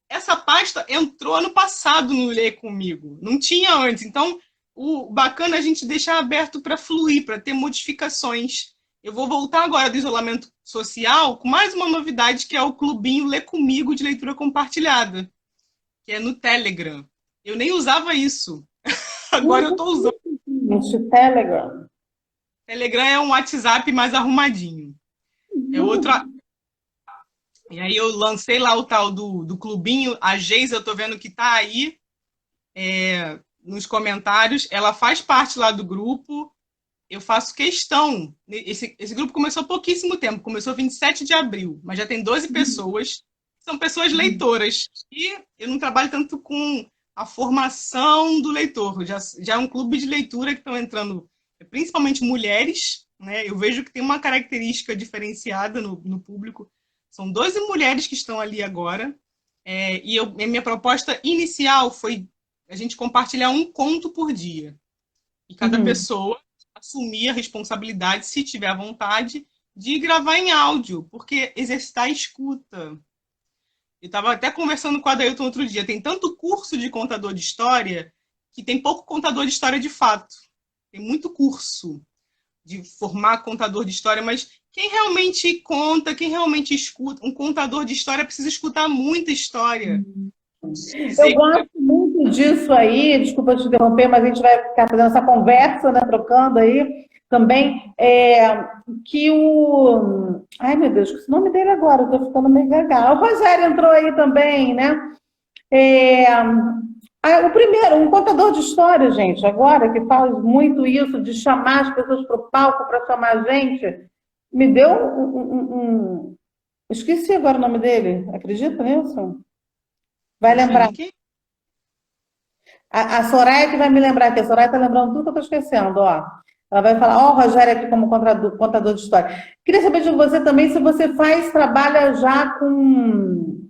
Essa pasta entrou ano passado no Lê Comigo. Não tinha antes. Então, o bacana é a gente deixar aberto para fluir, para ter modificações. Eu vou voltar agora do isolamento social com mais uma novidade, que é o clubinho Lê Comigo de leitura compartilhada, que é no Telegram. Eu nem usava isso. Agora eu estou usando. Telegram. Telegram é um WhatsApp mais arrumadinho. É outra. E aí eu lancei lá o tal do clubinho. A Geisa, eu tô vendo que tá aí nos comentários. Ela faz parte lá do grupo. Eu faço questão. Esse grupo começou há pouquíssimo tempo. Começou 27 de abril. Mas já tem 12 pessoas. São pessoas leitoras. E eu não trabalho tanto com a formação do leitor. Já é um clube de leitura que estão entrando principalmente mulheres, né? Eu vejo que tem uma característica diferenciada no público. São 12 mulheres que estão ali agora. E a minha proposta inicial foi a gente compartilhar um conto por dia. E cada pessoa assumir a responsabilidade, se tiver vontade, de gravar em áudio, porque exercitar a escuta. Eu estava até conversando com a Adailton outro dia. Tem tanto curso de contador de história que tem pouco contador de história de fato. Tem muito curso de formar contador de história, mas quem realmente conta, quem realmente escuta, um contador de história precisa escutar muita história. Eu gosto muito disso aí, desculpa te interromper, mas a gente vai ficar fazendo essa conversa, né, trocando aí também, que o... Ai, meu Deus, que o nome dele agora, eu tô ficando meio gaga. O Rogério entrou aí também, né? O primeiro, um contador de história, gente, agora, que faz muito isso, de chamar as pessoas para o palco, para chamar a gente, me deu Esqueci agora o nome dele, acredita nisso? Vai lembrar. A Soraya que vai me lembrar aqui. A Soraya está lembrando tudo que eu estou esquecendo, ó. Ela vai falar, ó, o Rogério aqui como contador de história. Queria saber de você também se você trabalha já com...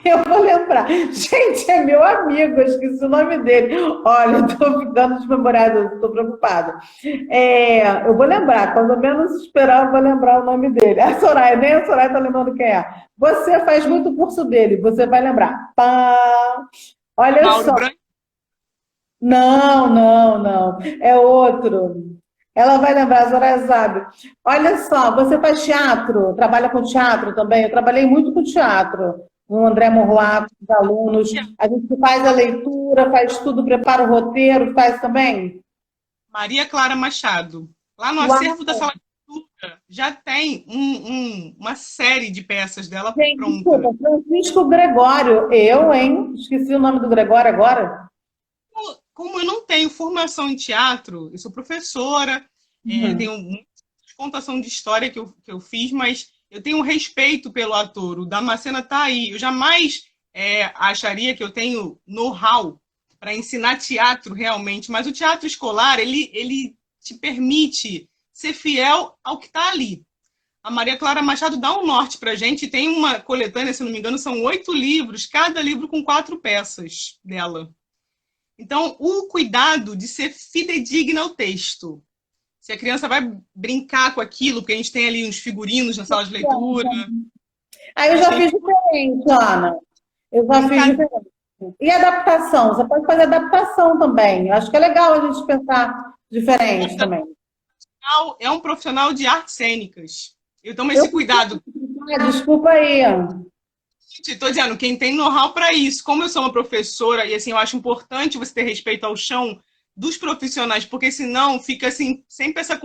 Eu vou lembrar. Gente, é meu amigo, eu esqueci o nome dele. Olha, eu estou ficando desmemorada, estou preocupada. Eu vou lembrar, quando menos esperar, eu vou lembrar o nome dele. A Soraya, nem a Soraya está lembrando quem é. Você faz muito curso dele, você vai lembrar. Pá. Olha Mauro só. Branco? Não. É outro. Ela vai lembrar, a Soraya sabe. Olha só, você faz teatro, trabalha com teatro também. Eu trabalhei muito com teatro. O André Morlato, os alunos. A gente faz a leitura, faz tudo, prepara o roteiro, faz também? Maria Clara Machado. Lá no acervo da Sala de Leitura já tem uma série de peças dela pronta. Desculpa, Francisco Gregório. Esqueci o nome do Gregório agora. Como eu não tenho formação em teatro, eu sou professora, tenho muita contação de história que eu fiz, mas eu tenho um respeito pelo ator. O Damasceno está aí. Eu jamais acharia que eu tenho know-how para ensinar teatro realmente, mas o teatro escolar, ele te permite ser fiel ao que está ali. A Maria Clara Machado dá um norte para a gente. Tem uma coletânea, se não me engano, são 8 livros, cada livro com 4 peças dela. Então, o cuidado de ser fidedigna ao texto. Se a criança vai brincar com aquilo, porque a gente tem ali uns figurinos na sala de leitura. Eu já fiz diferente, Ana. Eu já fiz diferente. E adaptação? Você pode fazer adaptação também. Acho que é legal a gente pensar diferente também. É um profissional de artes cênicas. Eu tomo esse cuidado. Desculpa aí. Estou dizendo, quem tem know-how para isso. Como eu sou uma professora, e assim, eu acho importante você ter respeito ao chão dos profissionais, porque senão fica assim, sempre essa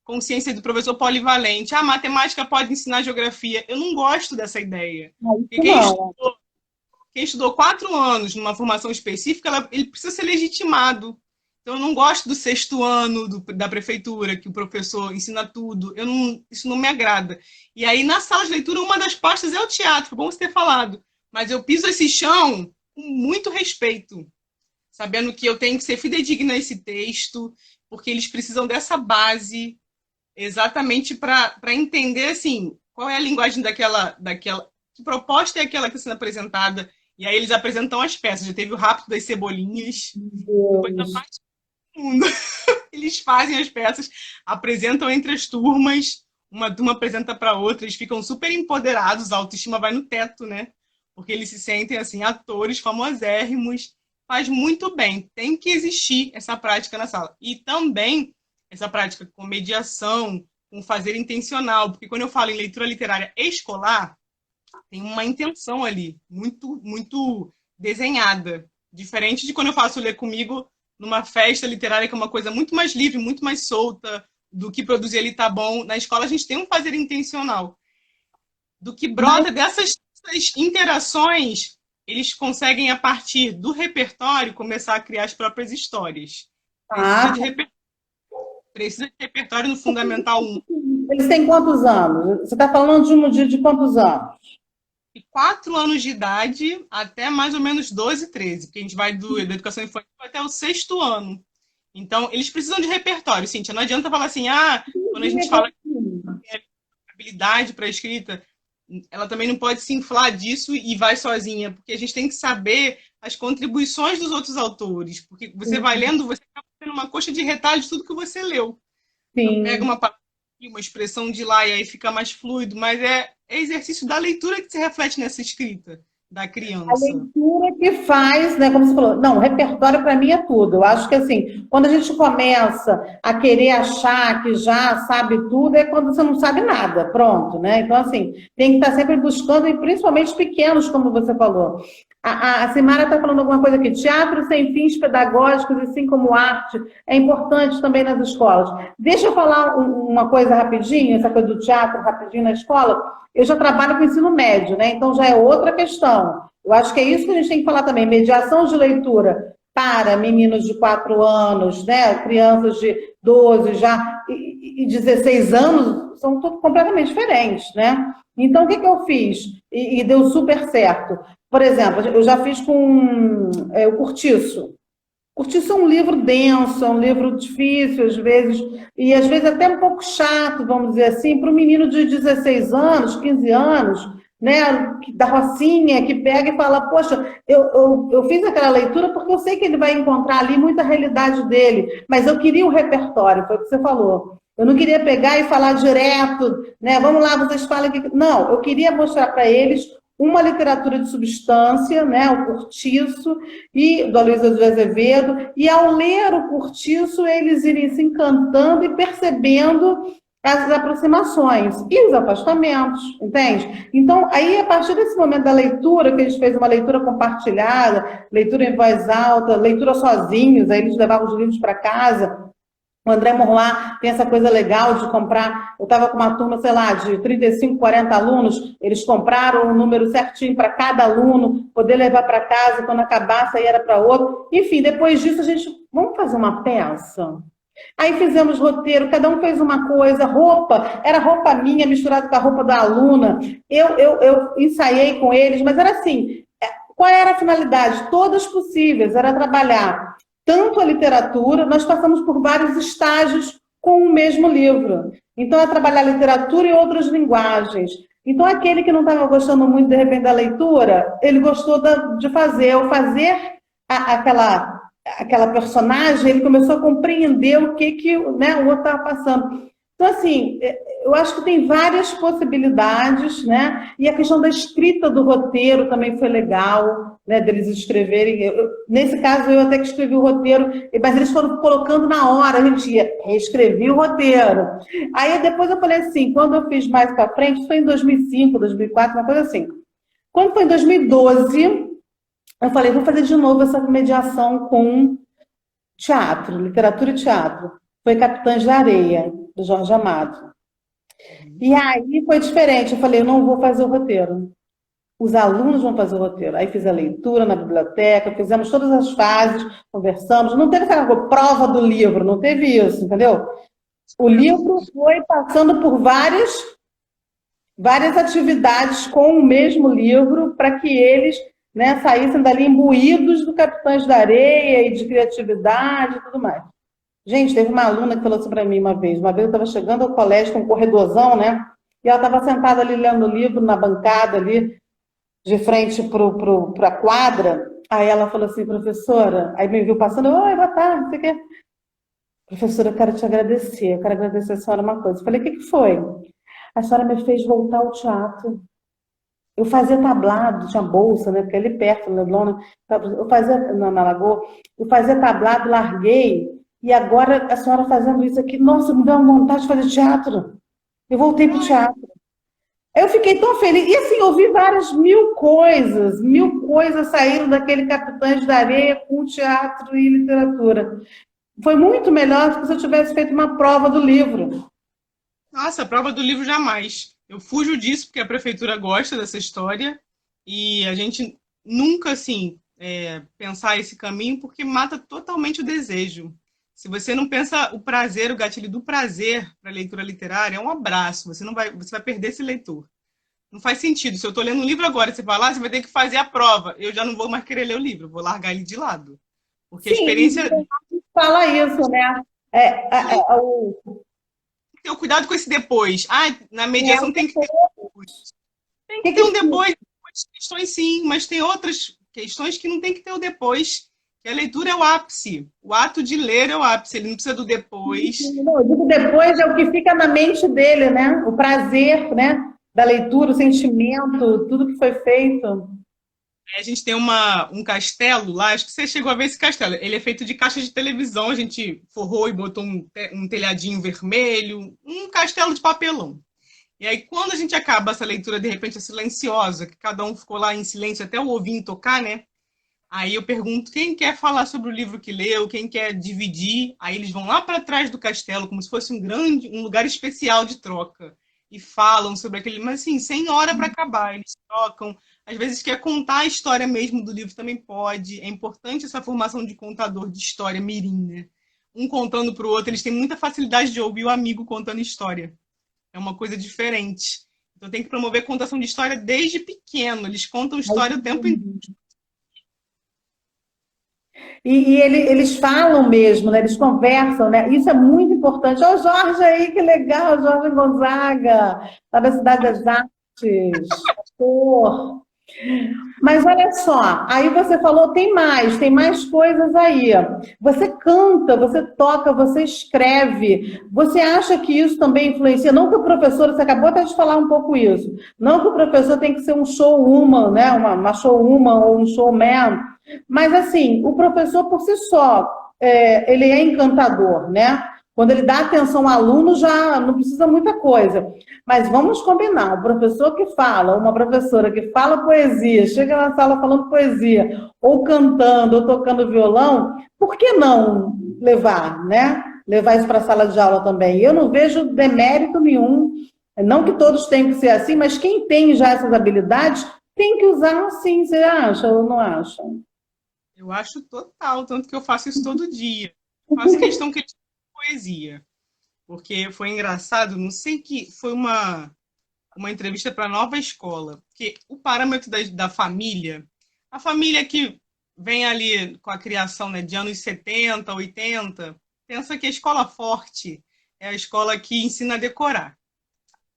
consciência do professor polivalente. A matemática pode ensinar geografia. Eu não gosto dessa ideia. Quem estudou 4 anos numa formação específica, ele precisa ser legitimado. Então, eu não gosto do 6º ano da prefeitura, que o professor ensina tudo. Isso não me agrada. E aí, na sala de leitura, uma das pastas é o teatro. Foi bom você ter falado. Mas eu piso esse chão com muito respeito, sabendo que eu tenho que ser fidedigna a esse texto, porque eles precisam dessa base exatamente para entender assim, qual é a linguagem daquela... Que proposta é aquela que está sendo apresentada. E aí eles apresentam as peças. Já teve o Rápido das Cebolinhas. Depois mundo. Eles fazem as peças, apresentam entre as turmas, uma turma apresenta para outra, eles ficam super empoderados, a autoestima vai no teto, né? Porque eles se sentem assim, atores famosérrimos. Faz muito bem, tem que existir essa prática na sala. E também essa prática com mediação, com fazer intencional, porque quando eu falo em leitura literária escolar, tem uma intenção ali, muito, muito desenhada. Diferente de quando eu faço Ler Comigo numa festa literária, que é uma coisa muito mais livre, muito mais solta, do que produzir ali tá bom. Na escola a gente tem um fazer intencional. Do que brota dessas interações, eles conseguem, a partir do repertório, começar a criar as próprias histórias. Precisa de repertório no Fundamental 1. Eles têm quantos anos? Você está falando de quantos anos? de 4 anos de idade até mais ou menos 12, 13, porque a gente vai da educação infantil até o 6º ano. Então, eles precisam de repertório, Cíntia. Não adianta falar assim, quando a gente fala que é habilidade para escrita, ela também não pode se inflar disso e vai sozinha, porque a gente tem que saber as contribuições dos outros autores, porque você vai lendo, você acaba tendo uma coxa de retalho de tudo que você leu. Então, pega Sim. uma expressão de lá e aí fica mais fluido, mas é exercício da leitura que se reflete nessa escrita da A criança. leitura que faz, né, como você falou, não, repertório para mim é tudo. Eu acho que assim, quando a gente começa a querer achar que já sabe tudo, é quando você não sabe nada, pronto, né? Então, assim, tem que estar sempre buscando, e principalmente pequenos, como você falou. A Simara está falando alguma coisa aqui, teatro sem fins pedagógicos, assim como arte, é importante também nas escolas. Deixa eu falar uma coisa rapidinho, essa coisa do teatro rapidinho na escola. Eu já trabalho com ensino médio, né? Então já é outra questão. Eu acho que é isso que a gente tem que falar também. Mediação de leitura para meninos de 4 anos, né? Crianças de 12 já e 16 anos são tudo completamente diferentes, né? Então, o que eu fiz? E deu super certo. Por exemplo, eu já fiz com o Cortiço. Cortiço é um livro denso, é um livro difícil, às vezes, e às vezes até um pouco chato, vamos dizer assim, para um menino de 16 anos, 15 anos, né, da Rocinha, que pega e fala, poxa, eu fiz aquela leitura porque eu sei que ele vai encontrar ali muita realidade dele, mas eu queria o repertório, foi o que você falou. Eu não queria pegar e falar direto, né, vamos lá, vocês falam que... Não, eu queria mostrar para eles uma literatura de substância, né, o Cortiço, e do Aloysio de Azevedo, e ao ler o Cortiço, eles irem se encantando e percebendo as aproximações e os afastamentos, entende? Então, aí, a partir desse momento da leitura, que a gente fez uma leitura compartilhada, leitura em voz alta, leitura sozinhos, aí eles levavam os livros para casa. O André Morlá tem essa coisa legal de comprar. Eu estava com uma turma, sei lá, de 35, 40 alunos, eles compraram um número certinho para cada aluno, poder levar para casa, quando acabasse, aí era para outro. Enfim, depois disso, a gente, vamos fazer uma peça? Aí fizemos roteiro, cada um fez uma coisa, roupa, era roupa minha misturada com a roupa da aluna. Eu ensaiei com eles, mas era assim, qual era a finalidade? Todas possíveis, era trabalhar tanto a literatura, nós passamos por vários estágios com o mesmo livro. Então, é trabalhar literatura e outras linguagens. Então, aquele que não estava gostando muito, de repente, da leitura, ele gostou de fazer. Ao fazer aquela personagem, ele começou a compreender o que né, o outro estava passando. Então, assim, eu acho que tem várias possibilidades, né? E a questão da escrita do roteiro também foi legal, né? Deles escreverem. Nesse caso, eu até que escrevi o roteiro, mas eles foram colocando na hora, a gente reescrevi o roteiro. Aí depois eu falei assim, quando eu fiz mais para frente, foi em 2005, 2004, uma coisa assim. Quando foi em 2012, eu falei, vou fazer de novo essa mediação com teatro, literatura e teatro. Foi Capitães da Areia, do Jorge Amado. E aí foi diferente. Eu falei, eu não vou fazer o roteiro. Os alunos vão fazer o roteiro. Aí fiz a leitura na biblioteca, fizemos todas as fases, conversamos. Não teve aquela prova do livro, não teve isso, entendeu? O livro foi passando por várias atividades com o mesmo livro para que eles, né, saíssem dali imbuídos do Capitães da Areia e de criatividade e tudo mais. Gente, teve uma aluna que falou assim para mim uma vez eu estava chegando ao colégio com um corredorzão, né? E ela estava sentada ali lendo o livro na bancada ali, de frente para a quadra. Aí ela falou assim, professora, aí me viu passando, oi, boa tarde, não sei o quê. Professora, eu quero te agradecer, eu quero agradecer a senhora uma coisa. Eu falei, o que foi? A senhora me fez voltar ao teatro. Eu fazia tablado, tinha bolsa, né? Porque ali perto, no Leblon, eu fazia na Lagoa, eu fazia tablado, larguei, e agora a senhora fazendo isso aqui, nossa, me deu uma vontade de fazer teatro. Eu voltei para o teatro. Eu fiquei tão feliz. E assim, eu vi várias mil coisas saíram daquele Capitães da Areia com teatro e literatura. Foi muito melhor do que se eu tivesse feito uma prova do livro. Nossa, a prova do livro jamais. Eu fujo disso porque a prefeitura gosta dessa história e a gente nunca, assim, pensar esse caminho porque mata totalmente o desejo. Se você não pensa o prazer, o gatilho do prazer para a leitura literária, é um abraço. Você vai perder esse leitor. Não faz sentido. Se eu estou lendo um livro agora, você fala, você vai ter que fazer a prova. Eu já não vou mais querer ler o livro, vou largar ele de lado. Porque a Sim, experiência. fala isso, né? O, Ter cuidado com esse depois. Na o mediação tem que ter depois. Tem que ter um que depois. Questões sim, mas tem outras questões que não tem que ter o depois. Que a leitura é o ápice. O ato de ler é o ápice. Ele não precisa do depois. não, eu digo depois é o que fica na mente dele, né? O prazer, né? Da leitura, o sentimento, tudo que foi feito. A gente tem um castelo lá, acho que você chegou a ver esse castelo. Ele é feito de caixa de televisão, a gente forrou e botou um telhadinho vermelho, um castelo de papelão. E aí, quando a gente acaba essa leitura, de repente, é silenciosa, que cada um ficou lá em silêncio até o ovinho tocar, né? Aí eu pergunto quem quer falar sobre o livro que leu, quem quer dividir. Aí eles vão lá para trás do castelo, como se fosse um lugar especial de troca. E falam sobre aquele. Mas assim, sem hora para acabar. Eles trocam. Às vezes quer contar a história mesmo do livro também pode. É importante essa formação de contador de história mirim, né? Um contando para o outro. Eles têm muita facilidade de ouvir o amigo contando história. É uma coisa diferente. Então tem que promover contação de história desde pequeno. Eles contam história o tempo inteiro. Eles falam mesmo, né? Eles conversam, né? Isso é muito importante. Ô, Jorge aí, que legal, Jorge Gonzaga, lá da Cidade das Artes, ator. Mas olha só, aí você falou, tem mais coisas aí. Você canta, você toca, você escreve. Você acha que isso também influencia? Não que o professor, você acabou até de falar um pouco isso, não que o professor tem que ser um showwoman, né? Uma showwoman ou um showman, mas assim, o professor por si só, ele é encantador, né? Quando ele dá atenção ao aluno, já não precisa muita coisa. Mas vamos combinar, o professor que fala, uma professora que fala poesia, chega na sala falando poesia, ou cantando, ou tocando violão, por que não levar, né? Levar isso para a sala de aula também. Eu não vejo demérito nenhum, não que todos tenham que ser assim, mas quem tem já essas habilidades tem que usar assim, você acha ou não acha? Eu acho total, tanto que eu faço isso todo dia. Faço questão que ele poesia, porque foi engraçado, não sei que foi uma entrevista para a nova escola, porque o parâmetro da família, a família que vem ali com a criação, né, de anos 70, 80, pensa que a escola forte é a escola que ensina a decorar.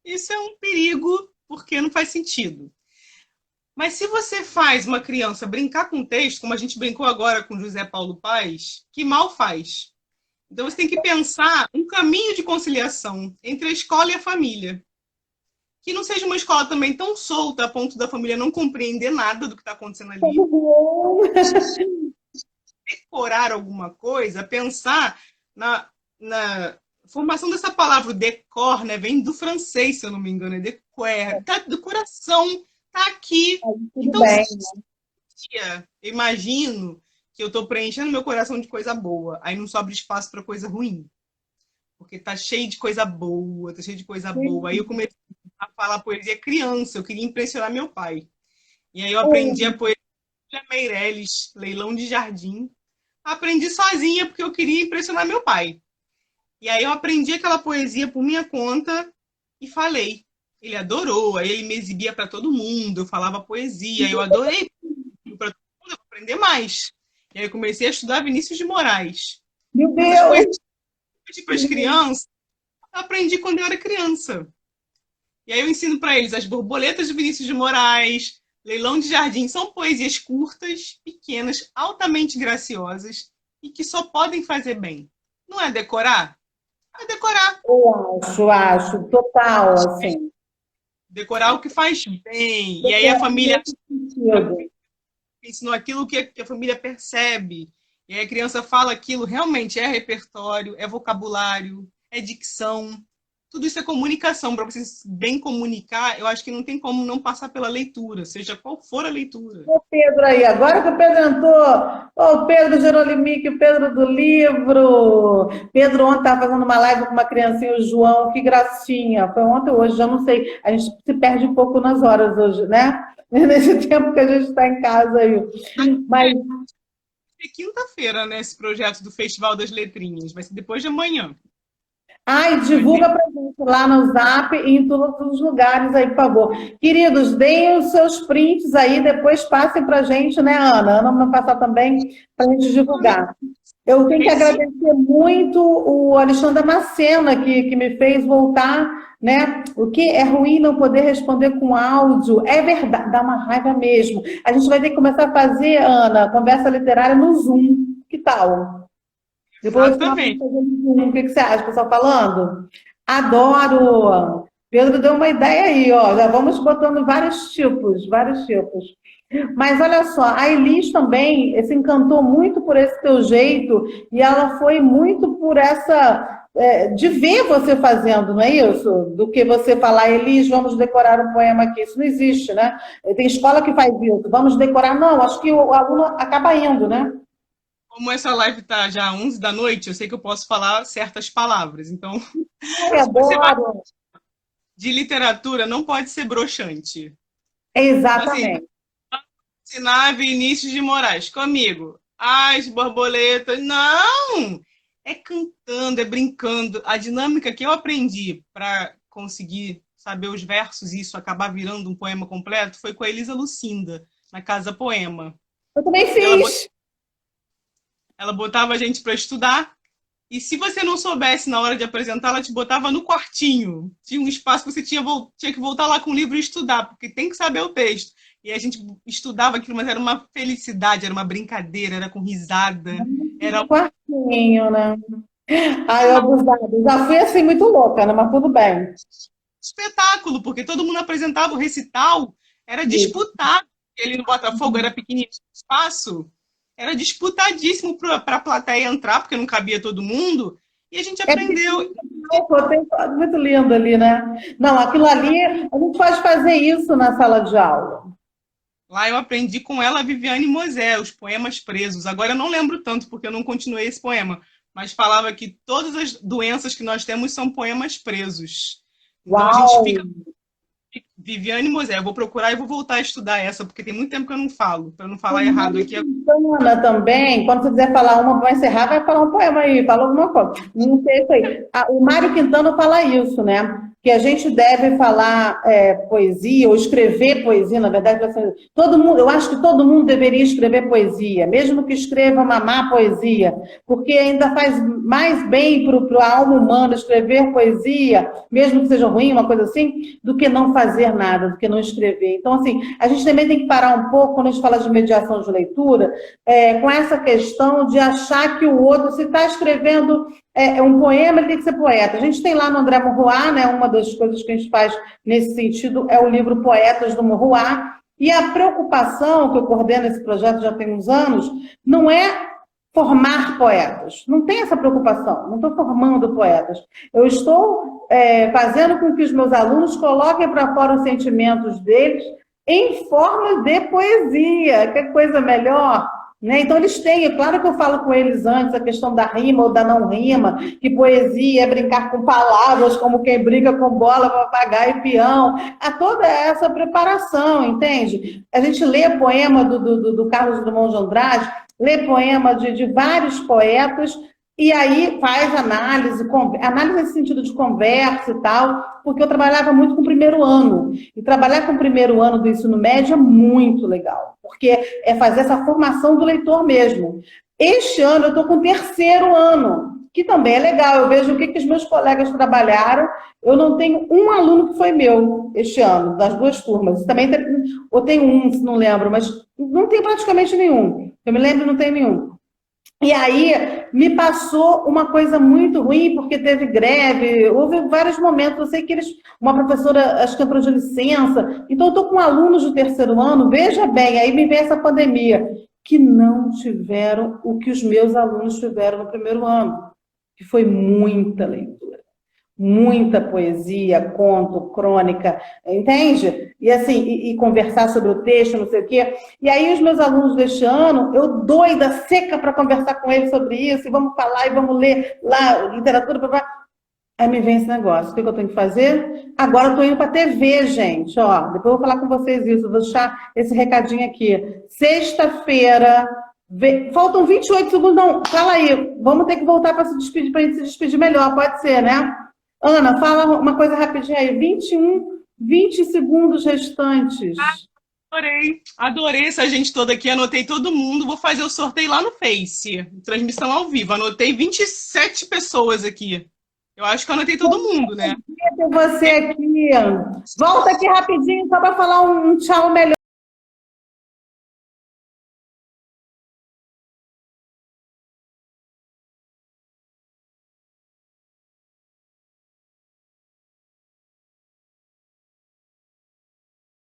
Isso é um perigo, porque não faz sentido. Mas se você faz uma criança brincar com texto, como a gente brincou agora com José Paulo Paes, que mal faz. Então você tem que pensar um caminho de conciliação entre a escola e a família. Que não seja uma escola também tão solta a ponto da família não compreender nada do que está acontecendo ali. Decorar alguma coisa, pensar na formação dessa palavra, decor, né? Vem do francês, se eu não me engano, é decor, tá, decoração, tá aqui. Então, eu imagino que eu estou preenchendo meu coração de coisa boa, aí não sobra espaço para coisa ruim. Porque tá cheio de coisa boa, tá cheio de coisa boa. Aí eu comecei a falar poesia criança, eu queria impressionar meu pai. E aí eu aprendi a poesia de Meirelles, Leilão de Jardim. Aprendi sozinha porque eu queria impressionar meu pai. E aí eu aprendi aquela poesia por minha conta e falei. Ele adorou, aí ele me exibia para todo mundo, eu falava poesia, eu adorei para todo mundo, eu vou aprender mais. E aí eu comecei a estudar Vinícius de Moraes. Meu Essas Deus! coisas para as crianças, eu aprendi quando eu era criança. E aí eu ensino para eles As Borboletas de Vinícius de Moraes, Leilão de Jardim. São poesias curtas, pequenas, altamente graciosas e que só podem fazer bem. Não é decorar? É decorar. Eu acho, total, assim. Decorar o que faz bem. E aí a família ensinou aquilo que a família percebe. E aí a criança fala aquilo, realmente é repertório, é vocabulário, é dicção. Tudo isso é comunicação. Para você bem comunicar, eu acho que não tem como não passar pela leitura, seja qual for a leitura. O Pedro aí, agora que o Pedro entrou, o Pedro Gerolimic, o Pedro do livro. Pedro ontem estava fazendo uma live com uma criancinha, o João, que gracinha. Foi ontem ou hoje, já não sei. A gente se perde um pouco nas horas hoje, né? Nesse tempo que a gente está em casa aí. Mas É quinta-feira, né, esse projeto do Festival das Letrinhas. Vai ser depois de amanhã. Ai, divulga pra gente lá no Zap e em todos os lugares aí, por favor. Queridos, deem os seus prints aí, depois passem pra gente, né, Ana? Ana vai passar também pra gente divulgar. Eu tenho que agradecer muito o Alexandre Macena, que me fez voltar, né? O que é ruim não poder responder com áudio. É verdade, dá uma raiva mesmo. A gente vai ter que começar a fazer, Ana, conversa literária no Zoom. Que tal? Depois Exatamente. o que você acha, pessoal falando? Adoro! Pedro deu uma ideia aí, ó. Já vamos botando vários tipos, vários tipos. Mas olha só, a Elis também se encantou muito por esse teu jeito e ela foi muito por essa de ver você fazendo, não é isso? Do que você falar, Elis, vamos decorar um poema aqui. Isso não existe, né? Tem escola que faz isso. Vamos decorar. Não, acho que o aluno acaba indo, né? Como essa live tá já 11 da noite, eu sei que eu posso falar certas palavras. Então, Ai, se você vai adoro! de literatura, não pode ser broxante. Assim, Exatamente. ensinar Vinícius de Moraes comigo. As borboletas. Não! É cantando, é brincando. A dinâmica que eu aprendi para conseguir saber os versos e isso acabar virando um poema completo foi com a Elisa Lucinda, na Casa Poema. Eu também fiz. Ela botava a gente para estudar. E se você não soubesse na hora de apresentar, ela te botava no quartinho. Tinha um espaço que você tinha que voltar lá com o livro e estudar, porque tem que saber o texto. E a gente estudava aquilo, mas era uma felicidade, era uma brincadeira, era com risada. Era Um quartinho, né? Ai, eu abusava. Já fui assim muito louca, né? Mas tudo bem. espetáculo, porque todo mundo apresentava o recital, era Isso. disputado. Ele no Botafogo era pequenininho o espaço, era disputadíssimo para a plateia entrar, porque não cabia todo mundo, e a gente É aprendeu. pô, tem coisa muito lindo ali, né? Não, aquilo ali, a gente pode fazer isso na sala de aula. Lá eu aprendi com ela a Viviane Mosé, os poemas presos. Agora eu não lembro tanto, porque eu não continuei esse poema, mas falava que todas as doenças que nós temos são poemas presos. Então a gente Uau! fica. Viviane Mosé, eu vou procurar e vou voltar a estudar essa, porque tem muito tempo que eu não falo, para não O falar errado Mário aqui. Quintana também, quando você quiser falar uma para encerrar, vai falar um poema aí, fala alguma coisa. Não sei isso aí. O Mário Quintana fala isso, né? Que a gente deve falar poesia, ou escrever poesia, na verdade, assim, todo mundo, eu acho que todo mundo deveria escrever poesia, mesmo que escreva uma má poesia, porque ainda faz mais bem para a alma humana escrever poesia, mesmo que seja ruim, uma coisa assim, do que não fazer nada, do que não escrever. Então, assim, a gente também tem que parar um pouco, quando a gente fala de mediação de leitura, com essa questão de achar que o outro, se está escrevendo um poema, ele tem que ser poeta. A gente tem lá no André Morroá, né, uma das coisas que a gente faz nesse sentido é o livro Poetas do Morroá, e a preocupação que eu coordeno esse projeto já tem uns anos, não é formar poetas. Não tem essa preocupação, não estou formando poetas. Eu estou fazendo com que os meus alunos coloquem para fora os sentimentos deles em forma de poesia. Que coisa melhor, né? Então, eles têm, é claro que eu falo com eles antes a questão da rima ou da não rima, que poesia é brincar com palavras, como quem brinca com bola, papagaio e peão. Há toda essa preparação, entende? A gente lê poema do Carlos Drummond de Andrade, lê poema de vários poetas, e aí faz análise nesse sentido de conversa e tal, porque eu trabalhava muito com o primeiro ano. E trabalhar com o primeiro ano do ensino médio é muito legal, porque é fazer essa formação do leitor mesmo. Este ano eu estou com o terceiro ano, que também é legal. Eu vejo o que os meus colegas trabalharam. Eu não tenho um aluno que foi meu este ano, das duas turmas. Também eu tenho um, se não lembro, mas não tem praticamente nenhum. Eu me lembro, não tem nenhum. E aí me passou uma coisa muito ruim, porque teve greve, houve vários momentos, eu sei que uma professora, acho que entrou de licença, então eu estou com alunos do terceiro ano, veja bem, aí me vem essa pandemia, que não tiveram o que os meus alunos tiveram no primeiro ano, que foi muita leitura. Muita poesia, conto, crônica, entende? E assim, e conversar sobre o texto, não sei o quê. E aí os meus alunos deste ano, eu doida, seca para conversar com eles sobre isso, e vamos falar, e vamos ler lá, literatura, aí me vem esse negócio. O que eu tenho que fazer? Agora eu estou indo para a TV, gente. Ó, depois eu vou falar com vocês isso, vou deixar esse recadinho aqui. Sexta-feira, Faltam 28 segundos. Não, fala aí. Vamos ter que voltar para se despedir, para a gente se despedir melhor. Pode ser, né? Ana, fala uma coisa rapidinha aí. 20 segundos restantes. Adorei essa gente toda aqui. Anotei todo mundo. Vou fazer o sorteio lá no Face. Transmissão ao vivo. Anotei 27 pessoas aqui. Eu acho que eu anotei todo mundo, né? Você aqui. Volta aqui rapidinho só para falar um tchau melhor.